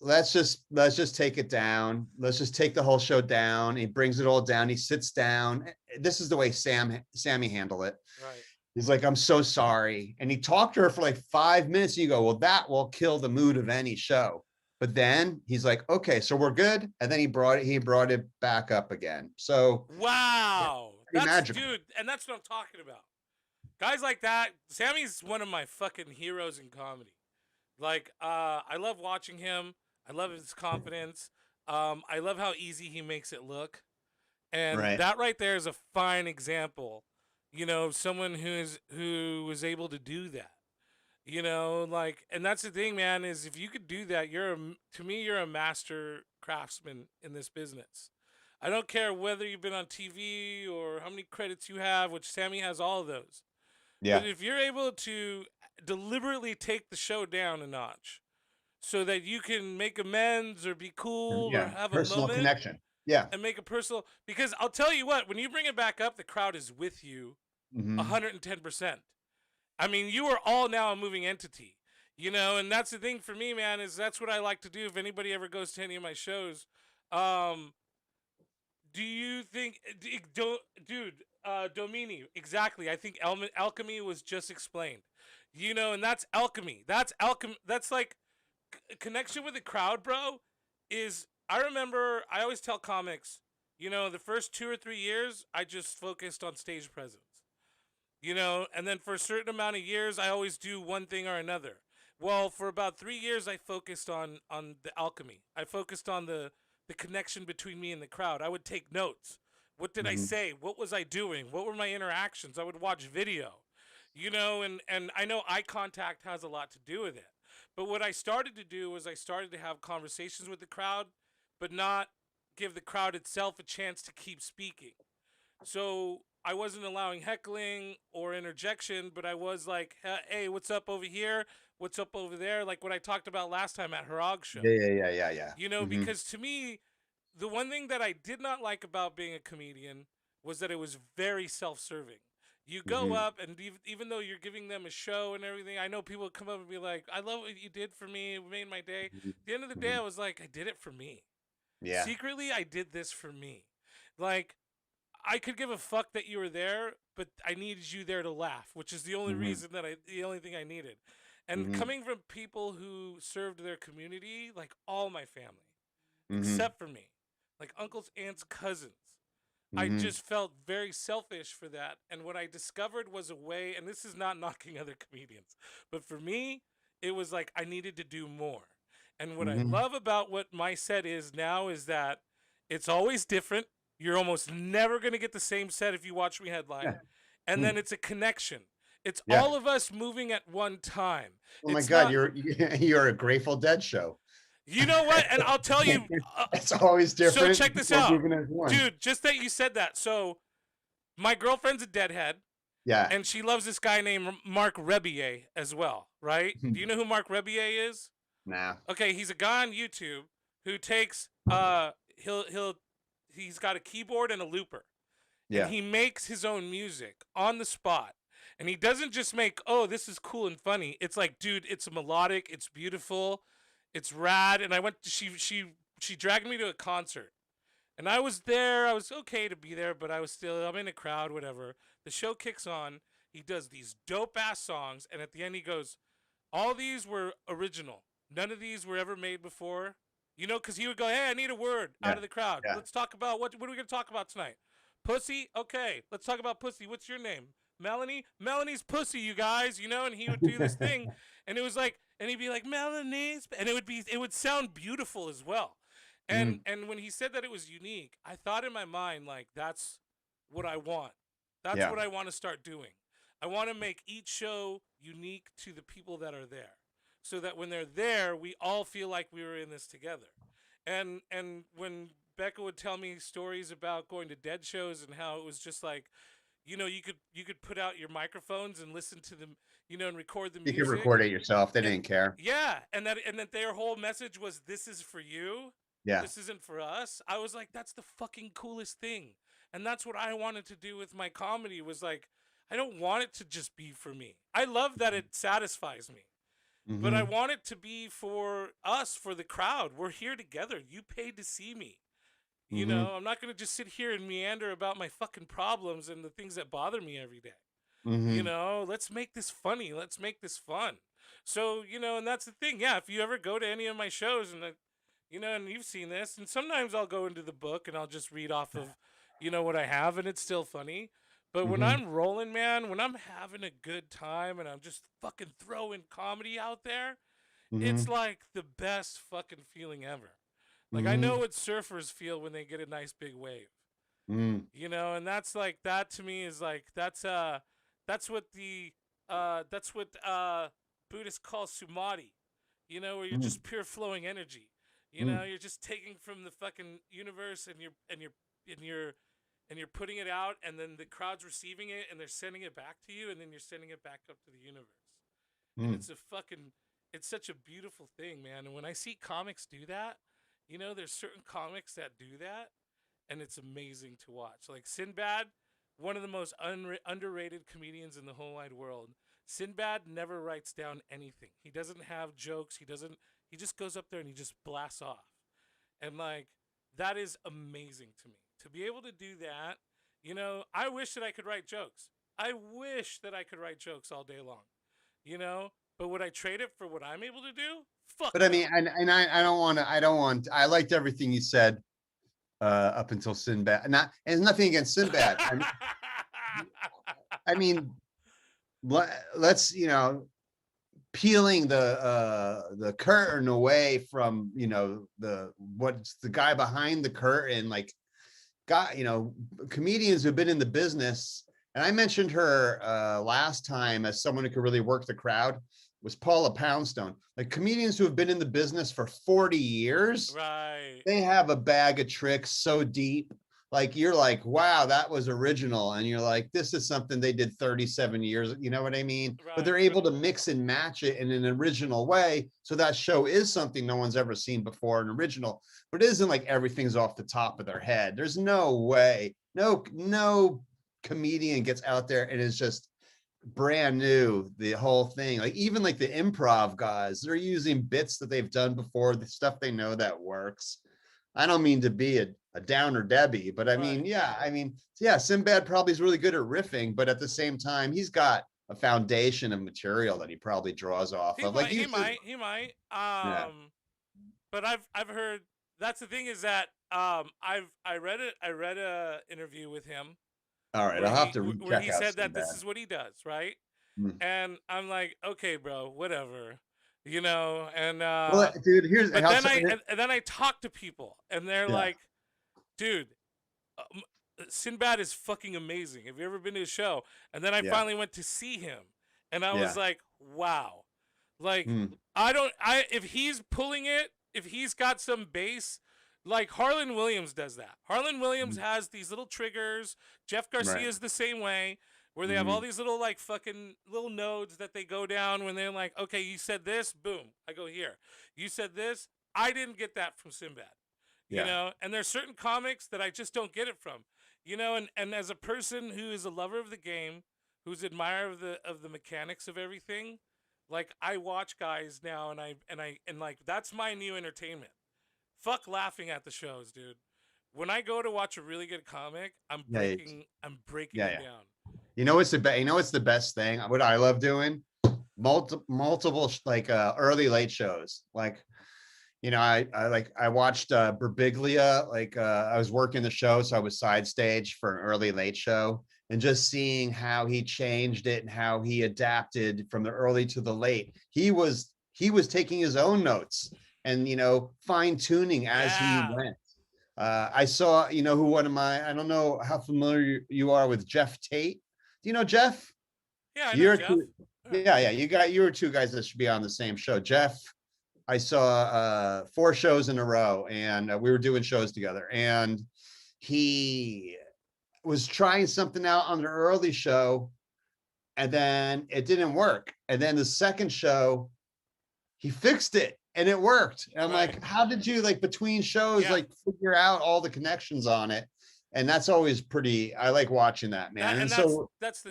let's just take it down. Let's just take the whole show down. He brings it all down. He sits down. This is the way Sammy handled it. Right. He's like, "I'm so sorry." And he talked to her for like 5 minutes. And you go, well, that will kill the mood of any show. But then he's like, "Okay, so we're good." And then he brought it back up again. So Wow. pretty That's, magical. dude, and that's what I'm talking about. Guys like that. Sammy's one of my fucking heroes in comedy. Like, I love watching him. I love his confidence. I love how easy he makes it look. And Right. that right there is a fine example, of someone who was able to do that. Like, and that's the thing, man, is if you could do that, to me, you're a master craftsman in this business. I don't care whether you've been on TV or how many credits you have, which Sammy has all of those. But Yeah. if you're able to deliberately take the show down a notch so that you can make amends or be cool or Yeah. have a Personal moment connection. Yeah. and make a personal, because I'll tell you what, when you bring it back up, the crowd is with you Mm-hmm. 110%. I mean, you are all now a moving entity, and that's the thing for me, man, is that's what I like to do. If anybody ever goes to any of my shows, um, do you think, dude, Domini, exactly. I think alchemy was just explained, and that's alchemy. That's alchemy. That's like connection with the crowd, bro. I remember, I always tell comics, the first 2 or 3 years, I just focused on stage presence. And then for a certain amount of years, I always do one thing or another. Well, for about 3 years, I focused on the alchemy. I focused on the connection between me and the crowd. I would take notes. What did I Mm-hmm. say? What was I doing? What were my interactions? I would watch video, and I know eye contact has a lot to do with it. But what I started to do was I started to have conversations with the crowd, but not give the crowd itself a chance to keep speaking. So I wasn't allowing heckling or interjection, but I was like, "Hey, what's up over here? What's up over there?" Like what I talked about last time at Harag show. Yeah, yeah, yeah, yeah, yeah. Mm-hmm. Because to me, the one thing that I did not like about being a comedian was that it was very self-serving. You go Mm-hmm. up, and even though you're giving them a show and everything, I know people would come up and be like, "I love what you did for me. It made my day." At the end of the day, Mm-hmm. I was like, I did it for me. Yeah. Secretly, I did this for me. Like, I could give a fuck that you were there, but I needed you there to laugh, which is the only Mm-hmm. reason the only thing I needed. And coming from people who served their community, like all my family, Mm-hmm. except for me, like uncles, aunts, cousins, I just felt very selfish for that. And what I discovered was a way, and this is not knocking other comedians, but for me, it was like I needed to do more. And what I love about what my set is now is that it's always different. You're almost never going to get the same set if you watch me headline. And then it's a connection. It's all of us moving at one time. Oh my God, you're a Grateful Dead show. You know what? And I'll tell you, it's always different. So check this out, dude. Just that you said that. So my girlfriend's a deadhead. Yeah. And she loves this guy named Mark Rebier as well, right? Do you know who Mark Rebier is? Nah. Okay, he's a guy on YouTube who takes he's got a keyboard and a looper. Yeah. And he makes his own music on the spot. And he doesn't just make, oh, this is cool and funny. It's like, dude, it's melodic, it's beautiful, it's rad. And I went to, she dragged me to a concert. And I was there. I was okay to be there, but I'm in a crowd, whatever. The show kicks on. He does these dope ass songs, and at the end he goes, all these were original. None of these were ever made before. You know, because he would go, hey, I need a word out of the crowd. Yeah. Let's talk about, what are we going to talk about tonight? Pussy? Okay, let's talk about pussy. What's your name? Melanie? Melanie's pussy, you guys, you know, and he would do this thing, and it was like, and he'd be like, Melanie's, and it would sound beautiful as well. And when he said that it was unique, I thought in my mind, like, that's what I want. That's what I want to start doing. I want to make each show unique to the people that are there, so that when they're there, we all feel like we were in this together. And when Becca would tell me stories about going to Dead shows and how it was just like, you know, you could put out your microphones and listen to them, you know, and record the music. You could record it yourself. They didn't care. Yeah, and that their whole message was, this is for you. Yeah. This isn't for us. I was like, that's the fucking coolest thing. And that's what I wanted to do with my comedy, was like, I don't want it to just be for me. I love that it satisfies me. But I want it to be for us, for the crowd. We're here together. You paid to see me. You know, I'm not going to just sit here and meander about my fucking problems and the things that bother me every day. You know, let's make this funny. Let's make this fun. So, you know, and that's the thing. Yeah, if you ever go to any of my shows and you know, and you've seen this, and sometimes I'll go into the book and I'll just read off of, you know, what I have, and it's still funny. But when I'm rolling, man, when I'm having a good time and I'm just fucking throwing comedy out there, it's like the best fucking feeling ever. Like, I know what surfers feel when they get a nice big wave. You know, and that's like, that to me is like, that's what Buddhists call samadhi. You know, where you're just pure flowing energy. You know, you're just taking from the fucking universe, and you're putting it out, and then the crowd's receiving it, and they're sending it back to you, and then you're sending it back up to the universe. And it's such a beautiful thing, man. And when I see comics do that, you know, there's certain comics that do that, and it's amazing to watch. Like Sinbad, one of the most underrated comedians in the whole wide world. Sinbad never writes down anything. He doesn't have jokes. He just goes up there and he just blasts off. And like, that is amazing to me. To be able to do that, you know, I wish that I could write jokes. I wish that I could write jokes all day long, you know, but would I trade it for what I'm able to do? Fuck. But no. I mean, and I don't want, I liked everything you said up until Sinbad. And nothing against Sinbad. I mean, let's, you know, peeling the curtain away from, you know, what's the guy behind the curtain, like, God, you know, comedians who've been in the business, and I mentioned her last time as someone who could really work the crowd, was Paula Poundstone. Like, comedians who have been in the business for 40 years, right? They have a bag of tricks so deep. Like, you're like, wow, that was original. And you're like, this is something they did 37 years. You know what I mean? Right. But they're able to mix and match it in an original way. So that show is something no one's ever seen before, an original, but it isn't like everything's off the top of their head. There's no way, no comedian gets out there and is just brand new, the whole thing. Like, even like the improv guys, they're using bits that they've done before, the stuff they know that works. I don't mean to be a downer Debbie, but I mean, yeah, Sinbad probably is really good at riffing, but at the same time, he's got a foundation of material that he probably draws off of. Like he might. Yeah. But I've heard, that's the thing, is that I read a interview with him All right, I'll have to where recheck he out said that Sinbad. this is what he does, right? Mm. And I'm like, okay, bro, whatever, you know. And Well, dude, here's but how. then I talk to people, and they're Yeah. like, dude, Sinbad is fucking amazing. Have you ever been to a show? And then I Yeah. finally went to see him, and I was Yeah. like, wow, like Mm. if he's pulling it, if he's got some bass, like Harlan Williams does that. Harlan Williams has these little triggers. Jeff Garcia is the same way, where they have all these little like fucking little nodes that they go down when they're like, okay, you said this, boom, I go here. You said this. I didn't get that from Sinbad. You know, and there's certain comics that I just don't get it from. You know, and as a person who is a lover of the game, who's admirer of the mechanics of everything, like I watch guys now, and like that's my new entertainment. Fuck laughing at the shows, dude. When I go to watch a really good comic, I'm breaking it down. You know what's the best thing? What I love doing? Multiple like early late shows. Like, you know, I watched Birbiglia, like I was working the show, so I was side stage for an early late show, and just seeing how he changed it and how he adapted from the early to the late. He was taking his own notes and, you know, fine tuning as he went. I saw, you know, I don't know how familiar you are with Jeff Tate. Do you know Jeff? Yeah, I know Jeff. Yeah. You were two guys that should be on the same show. Jeff, I saw 4 shows in a row, and we were doing shows together, and he was trying something out on the early show, and then it didn't work. And then the second show, he fixed it and it worked. And I'm like, how did you, like, between shows, like, figure out all the connections on it? And that's always pretty, I like watching that, man. And so that's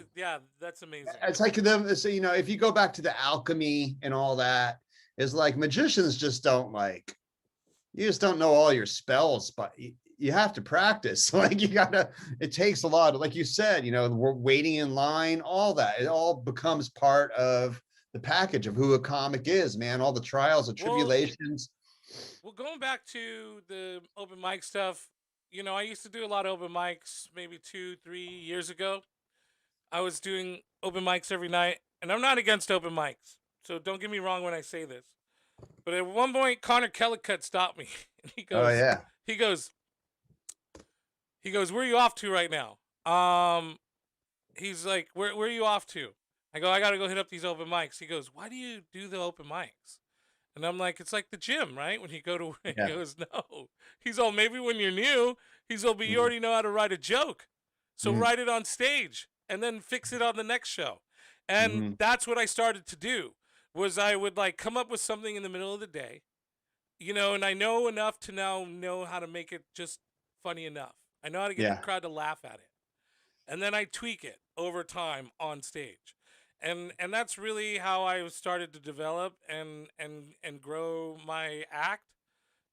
amazing. It's like them. So, you know, if you go back to the alchemy and all that, is like magicians just don't, like, you just don't know all your spells, but you have to practice. Like, it takes a lot of, like you said, you know, we're waiting in line, all that. It all becomes part of the package of who a comic is, man. All the trials, the tribulations. Well, going back to the open mic stuff, you know, I used to do a lot of open mics maybe 2-3 years ago. I was doing open mics every night, and I'm not against open mics, so don't get me wrong when I say this. But at one point, Connor Kellicut stopped me, and he goes, "Oh yeah." He goes, "Where are you off to right now?" He's like, "Where are you off to?" I go, "I gotta go hit up these open mics." He goes, "Why do you do the open mics?" And I'm like, "It's like the gym, right? When you go to," he goes, "No." He's all, "Maybe when you're new." He's all, "But you already know how to write a joke, so write it on stage and then fix it on the next show." And that's what I started to do. Was I would, like, come up with something in the middle of the day, you know, and I know enough to now know how to make it just funny enough. I know how to get the crowd to laugh at it, and then I tweak it over time on stage. And that's really how I started to develop and grow my act.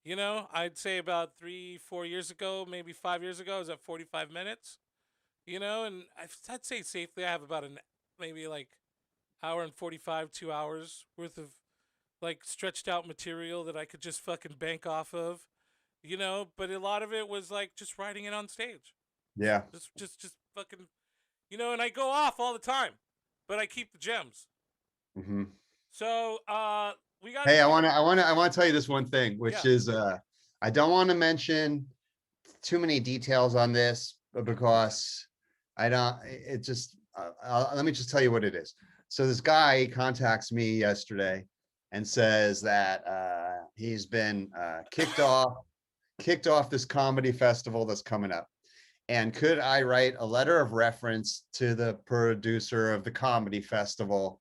You know, I'd say about 3-4 years ago, maybe 5 years ago, I was at 45 minutes. You know, and I'd say safely I have about maybe like hour and 45, 2 hours worth of, like, stretched out material that I could just fucking bank off of. You know, but a lot of it was like just writing it on stage. Yeah. Just fucking, you know, and I go off all the time, but I keep the gems. So, we got. Hey, I want to tell you this one thing, which is, I don't want to mention too many details on this, but because I don't, it just, let me just tell you what it is. So this guy contacts me yesterday and says that he's been kicked off this comedy festival that's coming up. And could I write a letter of reference to the producer of the comedy festival,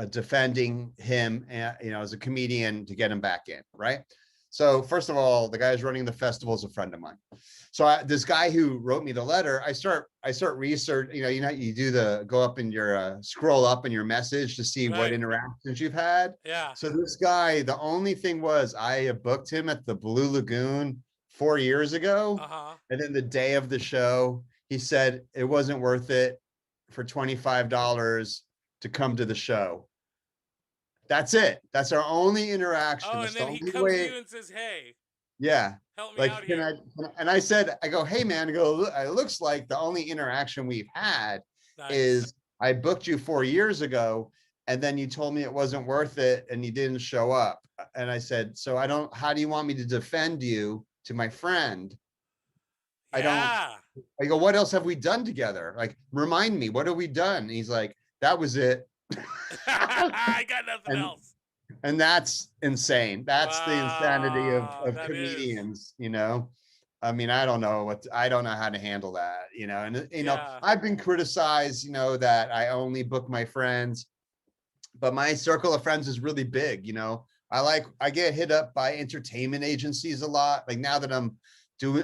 defending him, you know, as a comedian, to get him back in, right? So first of all, the guy who's running the festival is a friend of mine. So this guy who wrote me the letter, I start research. You know, you do go up in your scroll up in your message to see what interactions you've had. Yeah. So this guy, the only thing was I booked him at the Blue Lagoon 4 years ago, and then the day of the show, he said it wasn't worth it for $25. to come to the show. That's it. That's our only interaction. Oh, That's and the then he only comes to way. you and says, "Hey, Yeah. help me Like, out here." and I said, I go, hey man, I go, it looks like the only interaction we've had Nice. is I booked you 4 years ago, and then you told me it wasn't worth it and you didn't show up. And I said, so how do you want me to defend you to my friend? Yeah. I go, what else have we done together? Like, remind me, what have we done? And he's like, that was it. I got nothing and else. and that's insane. That's the insanity Wow, of that is. comedians, you know. I mean, I don't know how to handle that, you know. And Yeah. I've been criticized, you know, that I only book my friends, but my circle of friends is really big, you know. I get hit up by entertainment agencies a lot. Like now that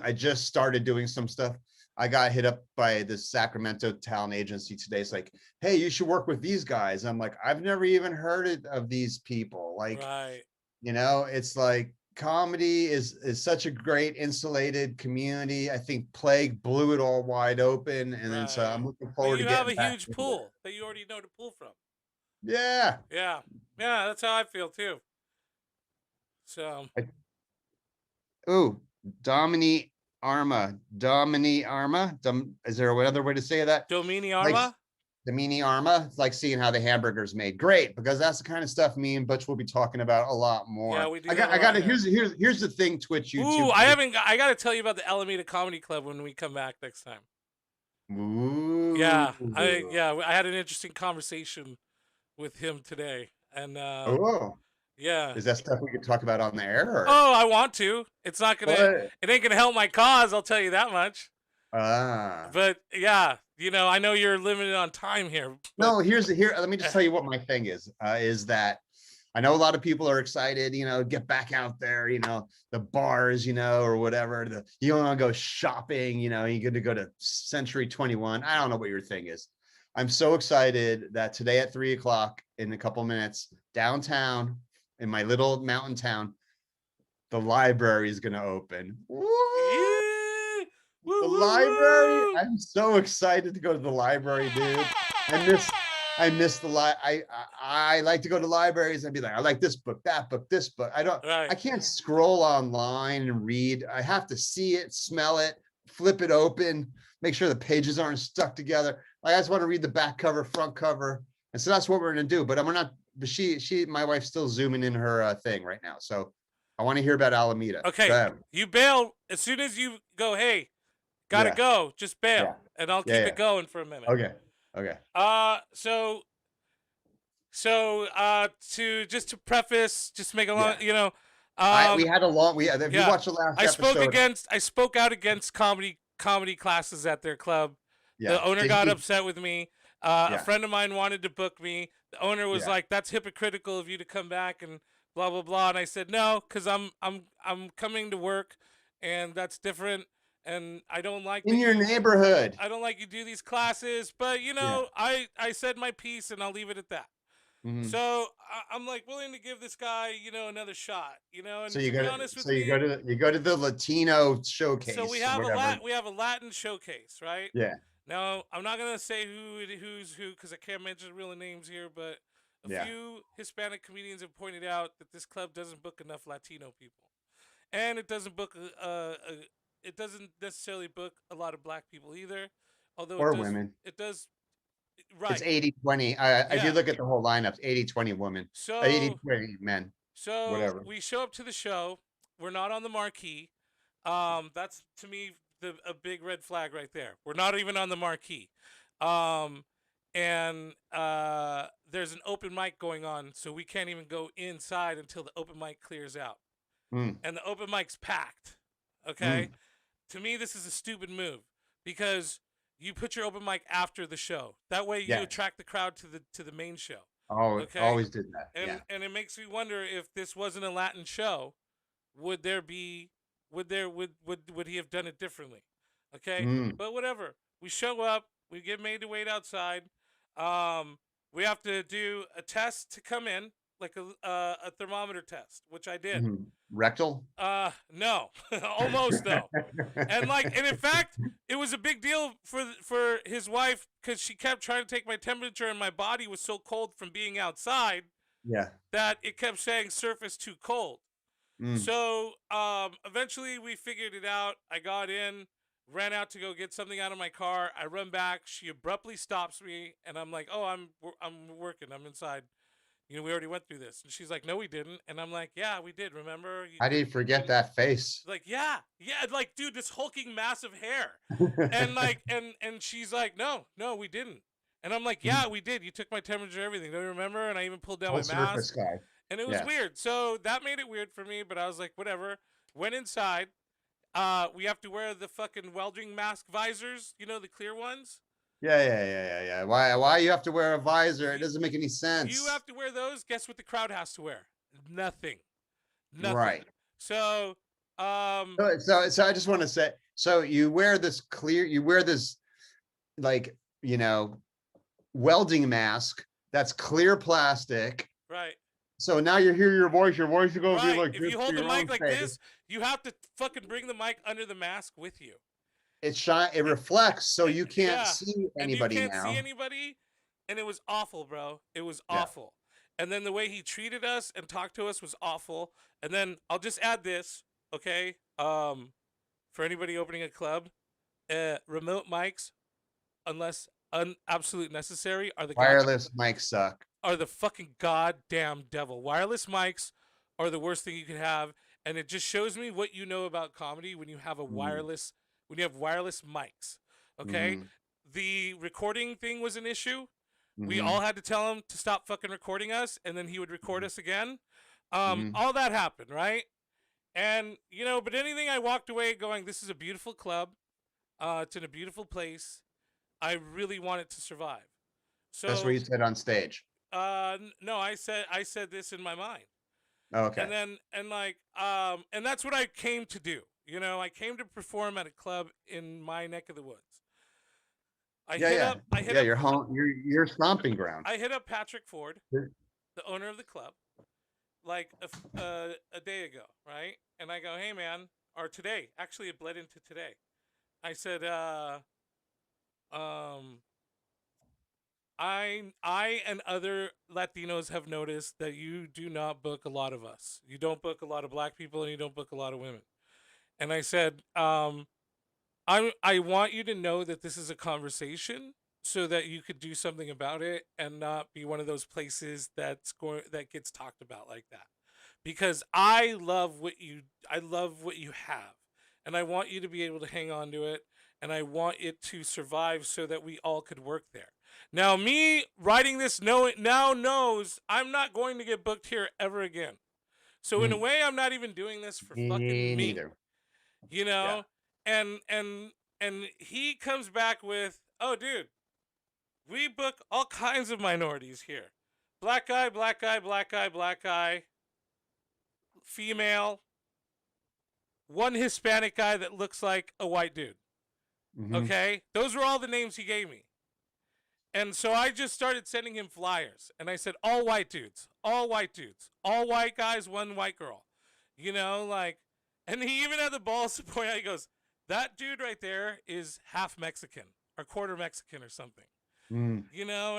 I just started doing some stuff. I got hit up by this Sacramento talent agency today. It's like, hey, you should work with these guys. I'm like, I've never even heard of these people. Like, Right. you know, it's like comedy is such a great insulated community. I think Plague blew it all wide open, and then so I'm Right. looking But forward to you have getting a back huge into there. pool that you already know to pull from. Yeah. Yeah. Yeah, that's how I feel too. So, Ooh, Domini Arma. Is there another way to say that? Domini Like Arma? Domini Arma. It's like seeing how the hamburger's made. Great, because that's the kind of stuff me and Butch will be talking about a lot Yeah, more. we do I that got a I got lot to here. here's the thing, Twitch, Ooh, YouTube. I got to tell you about the Alameda Comedy Club when we come back next time. Ooh. I had an interesting conversation with him today, and Oh. yeah. Is that stuff we could talk about on the air? Or? Oh, I want to. It's not gonna. What? It ain't gonna help my cause. I'll tell you that much. Ah. But yeah, I know you're limited on time here. But No, let me just tell you what my thing is that I know a lot of people are excited, you know, get back out there, you know, the bars, you know, or whatever. You want to go shopping, you know, you're going to go to Century 21. I don't know what your thing is. I'm so excited that today at 3:00 in a couple minutes downtown in my little mountain town, the library is going to open. yeah, The woo, woo, library. woo. I'm so excited to go to the library, dude. I miss the I like to go to libraries and be like, I like this book, that book, this book. Right. I can't scroll online and read. I have to see it, smell it, flip it open, make sure the pages aren't stuck together. Like, I just want to read the back cover, front cover. And so that's what we're gonna do. But I'm not, but my wife's still zooming in her thing right now. So I want to hear about Alameda. Okay, you bail as soon as you go. Hey, gotta Yeah. go. Just bail, Yeah. and I'll Yeah. keep it going for a minute. Okay. Okay. To preface, just make a long, We had a long. If you watch the last episode, I spoke out against comedy classes at their club. yeah. The owner Did got he? upset with me. Yeah. A friend of mine wanted to book me. The owner was Yeah. like, "That's hypocritical of you to come back and blah blah blah." And I said, "No, because I'm coming to work, and that's different. And I don't like In your neighborhood. I don't like you do these classes, but Yeah. I said my piece, and I'll leave it at that." Mhm. So I'm like willing to give this guy, another shot, and So to be honest with me, you go to the Latino showcase. so we or have whatever. we have a Latin showcase, right? Yeah. Now I'm not gonna say who's who because I can't mention real names here, but a Yeah. few Hispanic comedians have pointed out that this club doesn't book enough Latino people, and it doesn't book it doesn't necessarily book a lot of black people either, although Or women. it does. It's Right. 80-20. If you look at the whole lineup, 80-20 women. So 80-20 men. So Whatever. we show up to the show. We're not on the marquee. That's to me a big red flag right there. We're not even on the marquee. And there's an open mic going on, so we can't even go inside until the open mic clears out. Mm. And the open mic's packed. Okay? To me, this is a stupid move because you put your open mic after the show. That way you attract the crowd to the main show. Oh, okay? Always did that. And it makes me wonder if this wasn't a Latin show, would he have done it differently? Okay? But whatever. We show up, we get made to wait outside. We have to do a test to come in, like a thermometer test, which I did. Rectal? No, almost though. And in fact, it was a big deal for his wife because she kept trying to take my temperature and my body was so cold from being outside Yeah. that it kept saying surface too cold. So eventually we figured it out. I got in, ran out to go get something out of my car. I run back. She abruptly stops me, and I'm like, "Oh, I'm working. I'm inside. We already went through this." And she's like, "No, we didn't." And I'm like, "Yeah, we did. Remember?" How do you forget that face? Like, yeah, dude, this hulking massive hair, and she's like, "No, no, we didn't." And I'm like, "Yeah, we did. You took my temperature, everything. Don't you remember?" And I even pulled down Whole my surface mask. guy. And it was Yeah. weird. So that made it weird for me, but I was like, whatever. Went inside. We have to wear the fucking welding mask visors, the clear ones. Yeah. Why you have to wear a visor? It doesn't make any sense. You have to wear those. Guess what the crowd has to wear? Nothing. Right. So I just want to say, so you wear this like, welding mask that's clear plastic. Right. So now you hear your voice is going to be like if you hold the mic like this, you have to fucking bring the mic under the mask with you. It reflects, so you can't see anybody and you can't see anybody, and it was awful, bro. It was awful. And then the way he treated us and talked to us was awful. And then I'll just add this, okay? For anybody opening a club, remote mics, unless absolute necessary, are the wireless mics suck. Are the fucking goddamn devil. Wireless mics are the worst thing you can have, and it just shows me what you know about comedy when you have a wireless when you have wireless mics. Okay? The recording thing was an issue. We all had to tell him to stop fucking recording us, and then he would record us again. All that happened, right? And but anything, I walked away going, this is a beautiful club. It's in a beautiful place. I really want it to survive. So that's what you said on stage. No, I said this in my mind. Okay. And then and that's what I came to do. I came to perform at a club in my neck of the woods. I hit up your home, your stomping ground. I hit up Patrick Ford, the owner of the club, like a day ago, right? And I go, "Hey man," or today. Actually, it bled into today. I said, I and other Latinos have noticed that you do not book a lot of us. You don't book a lot of black people, and you don't book a lot of women. And I said, I want you to know that this is a conversation, so that you could do something about it and not be one of those places that gets talked about like that. Because I love what you have, and I want you to be able to hang on to it, and I want it to survive so that we all could work there. Now, me writing this now knows I'm not going to get booked here ever again. So in a way, I'm not even doing this for fucking me. Neither. And he comes back with, "Oh, dude, we book all kinds of minorities here. Black guy, black guy, black guy, black guy, female, one Hispanic guy that looks like a white dude." Okay? Those were all the names he gave me. And so I just started sending him flyers. And I said, all white dudes, all white dudes, all white guys, one white girl. And he even had the balls to point out, he goes, "That dude right there is half Mexican or quarter Mexican or something." And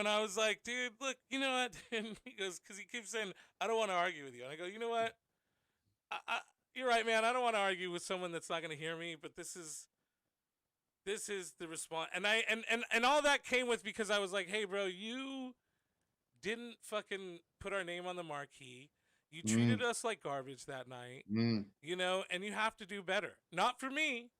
I was like, "Dude, look, you know what?" And he goes, because he keeps saying, "I don't want to argue with you." And I go, "You know what? You're right, man. I don't want to argue with someone that's not going to hear me, but this is the response." And all that came with, because I was like, "Hey, bro, you didn't fucking put our name on the marquee. You treated us like garbage that night, and you have to do better. Not for me,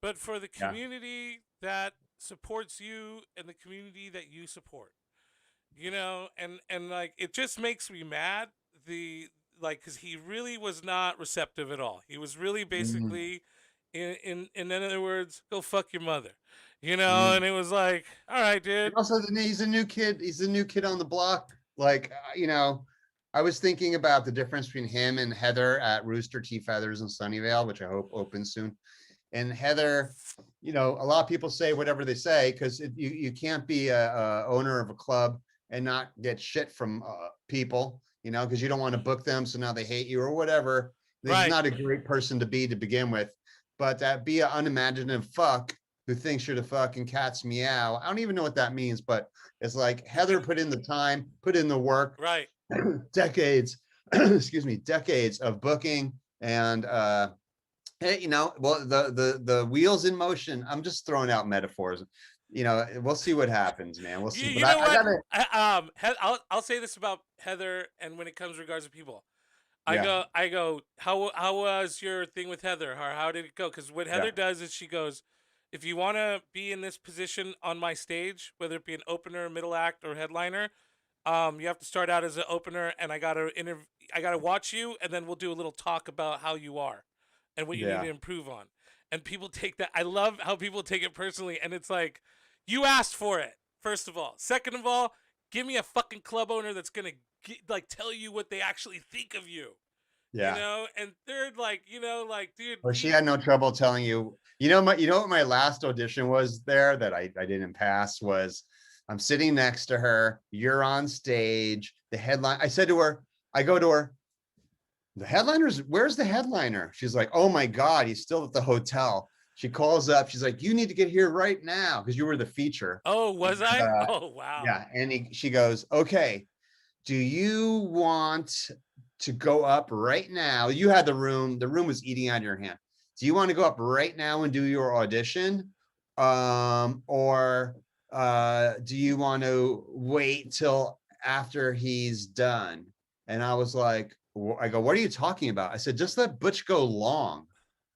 but for the community that supports you and the community that you support." And it just makes me mad. Because he really was not receptive at all. He was really basically, in other words, "Go fuck your mother," And it was like, all right, dude. Also, he's a new kid. He's a new kid on the block. I was thinking about the difference between him and Heather at Rooster Tea Feathers in Sunnyvale, which I hope opens soon. And Heather, a lot of people say whatever they say, because you can't be a owner of a club and not get shit from people. you know, because you don't want to book them, so now they hate you or whatever. He's Right. not a great person to be to begin with, but be an unimaginative fuck who thinks you're the fucking cat's meow. I don't even know what that means, but it's like Heather put in the time, put in the work, Right. decades, excuse me, decades of booking and hey, you know, well, the wheels in motion. I'm just throwing out metaphors. You know, we'll see what happens, man. We'll see. But You know I what? gotta, I'll say this about Heather, and when it comes regards to people, yeah, I go, how was your thing with Heather? Or how did it go? Because what yeah, Heather does is she goes, if you want to be in this position on my stage, whether it be an opener, middle act, or headliner, you have to start out as an opener, and I gotta watch you, and then we'll do a little talk about how you are, and what you need yeah, to improve on. And people take that. I love how people take it personally, and it's like, you asked for it. First of all, second of all, give me a fucking club owner that's gonna like tell you what they actually think of you. You yeah. know, and third, like, like, dude, Well, she had no trouble telling you. You know what my last audition was there that I didn't pass was I'm sitting next to her. You're on stage. The headline. I said to her, I go to her. The headliner's where's the headliner? She's like, oh my God, he's still at the hotel. She calls up. She's like, you need to get here right now because you were the feature. oh, was And, I? Oh, wow. yeah. And she goes, okay, do you want to go up right now? You had the room. The room was eating out of your hand. Do you want to go up right now and do your audition? Or do you want to wait till after he's done? And I was like, I go, what are you talking about? I said, just let Butch go long.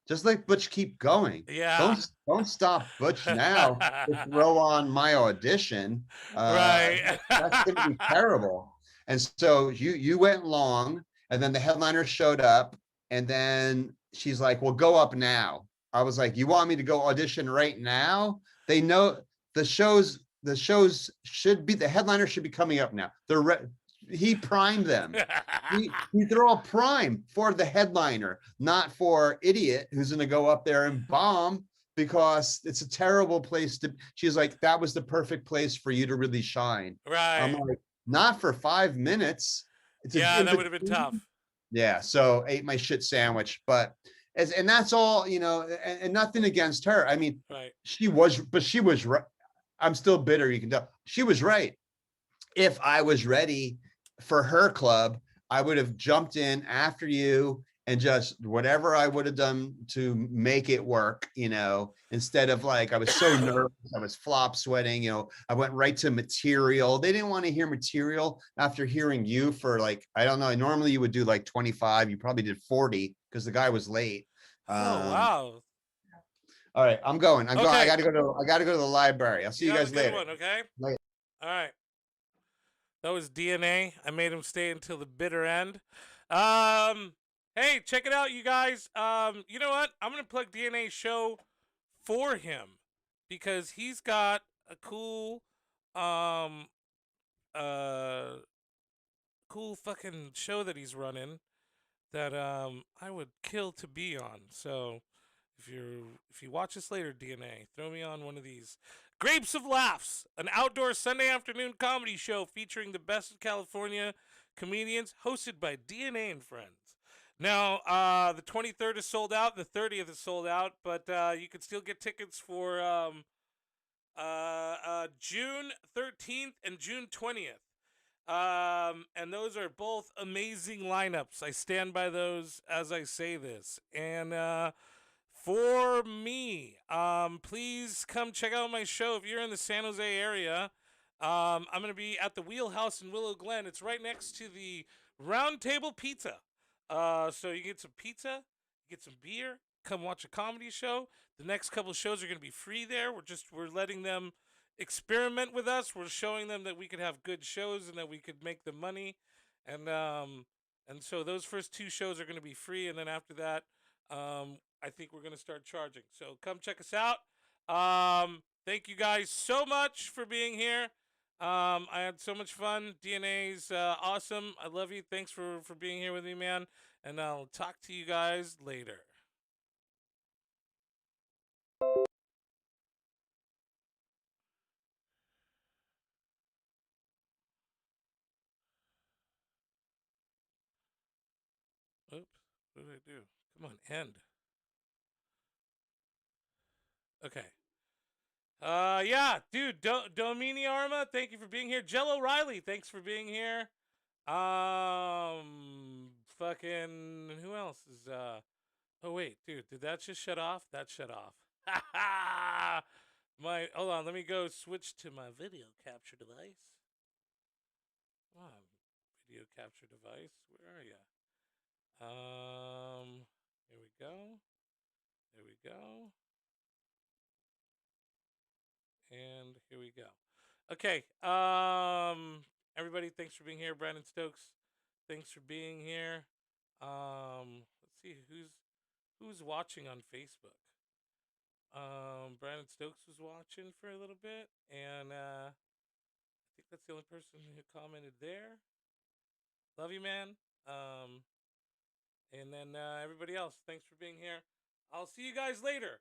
Just let Butch keep going. Yeah. Don't stop Butch now to throw on my audition. Right. That's going to be terrible. And so you went long, and then the headliner showed up, and then she's like, well, go up now. I was like, you want me to go audition right now? They know the shows should be, the headliner should be coming up now. He primed them. They're all prime for the headliner, not for idiot who's going to go up there and bomb because it's a terrible place to. She's like, that was the perfect place for you to really shine. I'm Right. like, not for 5 minutes. It's Yeah, in that would have been between. tough. Yeah, so ate my shit sandwich, but and that's all, you know, and nothing against her. I mean, Right. she was right. I'm still bitter, you can tell. She was right. If I was ready for her club, I would have jumped in after you and just whatever I would have done to make it work, you know, instead of like, I was so nervous, I was flop sweating, you know, I went right to material. They didn't want to hear material after hearing you for like, I don't know, normally you would do like 25, you probably did 40 because the guy was late. Oh, Um, wow. all right, I'm going. I Okay. gotta go to the library. I'll see You you have a guys good later. one, okay? Later. All right. That was DNA. I made him stay until the bitter end. Um, hey, check it out, you guys. You know what? I'm gonna plug DNA's show for him because he's got a um, uh, cool fucking show that he's running that I would kill to be on. So if you watch this later, DNA, throw me on one of these. Grapes of Laughs, an outdoor Sunday afternoon comedy show featuring the best of California comedians, hosted by DNA and friends. Now, the 23rd is sold out, the 30th is sold out, but you can still get tickets for June 13th and June 20th. And those are both amazing lineups. I stand by those as I say this. And for me, please come check out my show if you're in the San Jose area. I'm going to be at the Wheelhouse in Willow Glen. It's right next to the Round Table Pizza. So you get some pizza, you get some beer, come watch a comedy show. The next couple of shows are going to be free there. We're letting them experiment with us. We're showing them that we could have good shows and that we could make them money. And so those first two shows are going to be free, and then after that, I think we're going to start charging. So come check us out. Thank you guys so much for being here. I had so much fun. DNA's awesome. I love you. Thanks for being here with me, man. And I'll talk to you guys later. Oops. What did I do? Come on, end. Okay. Yeah, dude, Domini Arma, thank you for being here. Jello Riley, thanks for being here. Fucking, who else is, oh wait, dude, did that just shut off? That shut off. Hold on, let me go switch to my video capture device. Come on, video capture device, where are you? Here we go. There we go. And here we go. Okay. Everybody, thanks for being here. Brandon Stokes, thanks for being here. Let's see who's watching on Facebook. Brandon Stokes was watching for a little bit, and I think that's the only person who commented there. Love you, man. And then everybody else, thanks for being here. I'll see you guys later.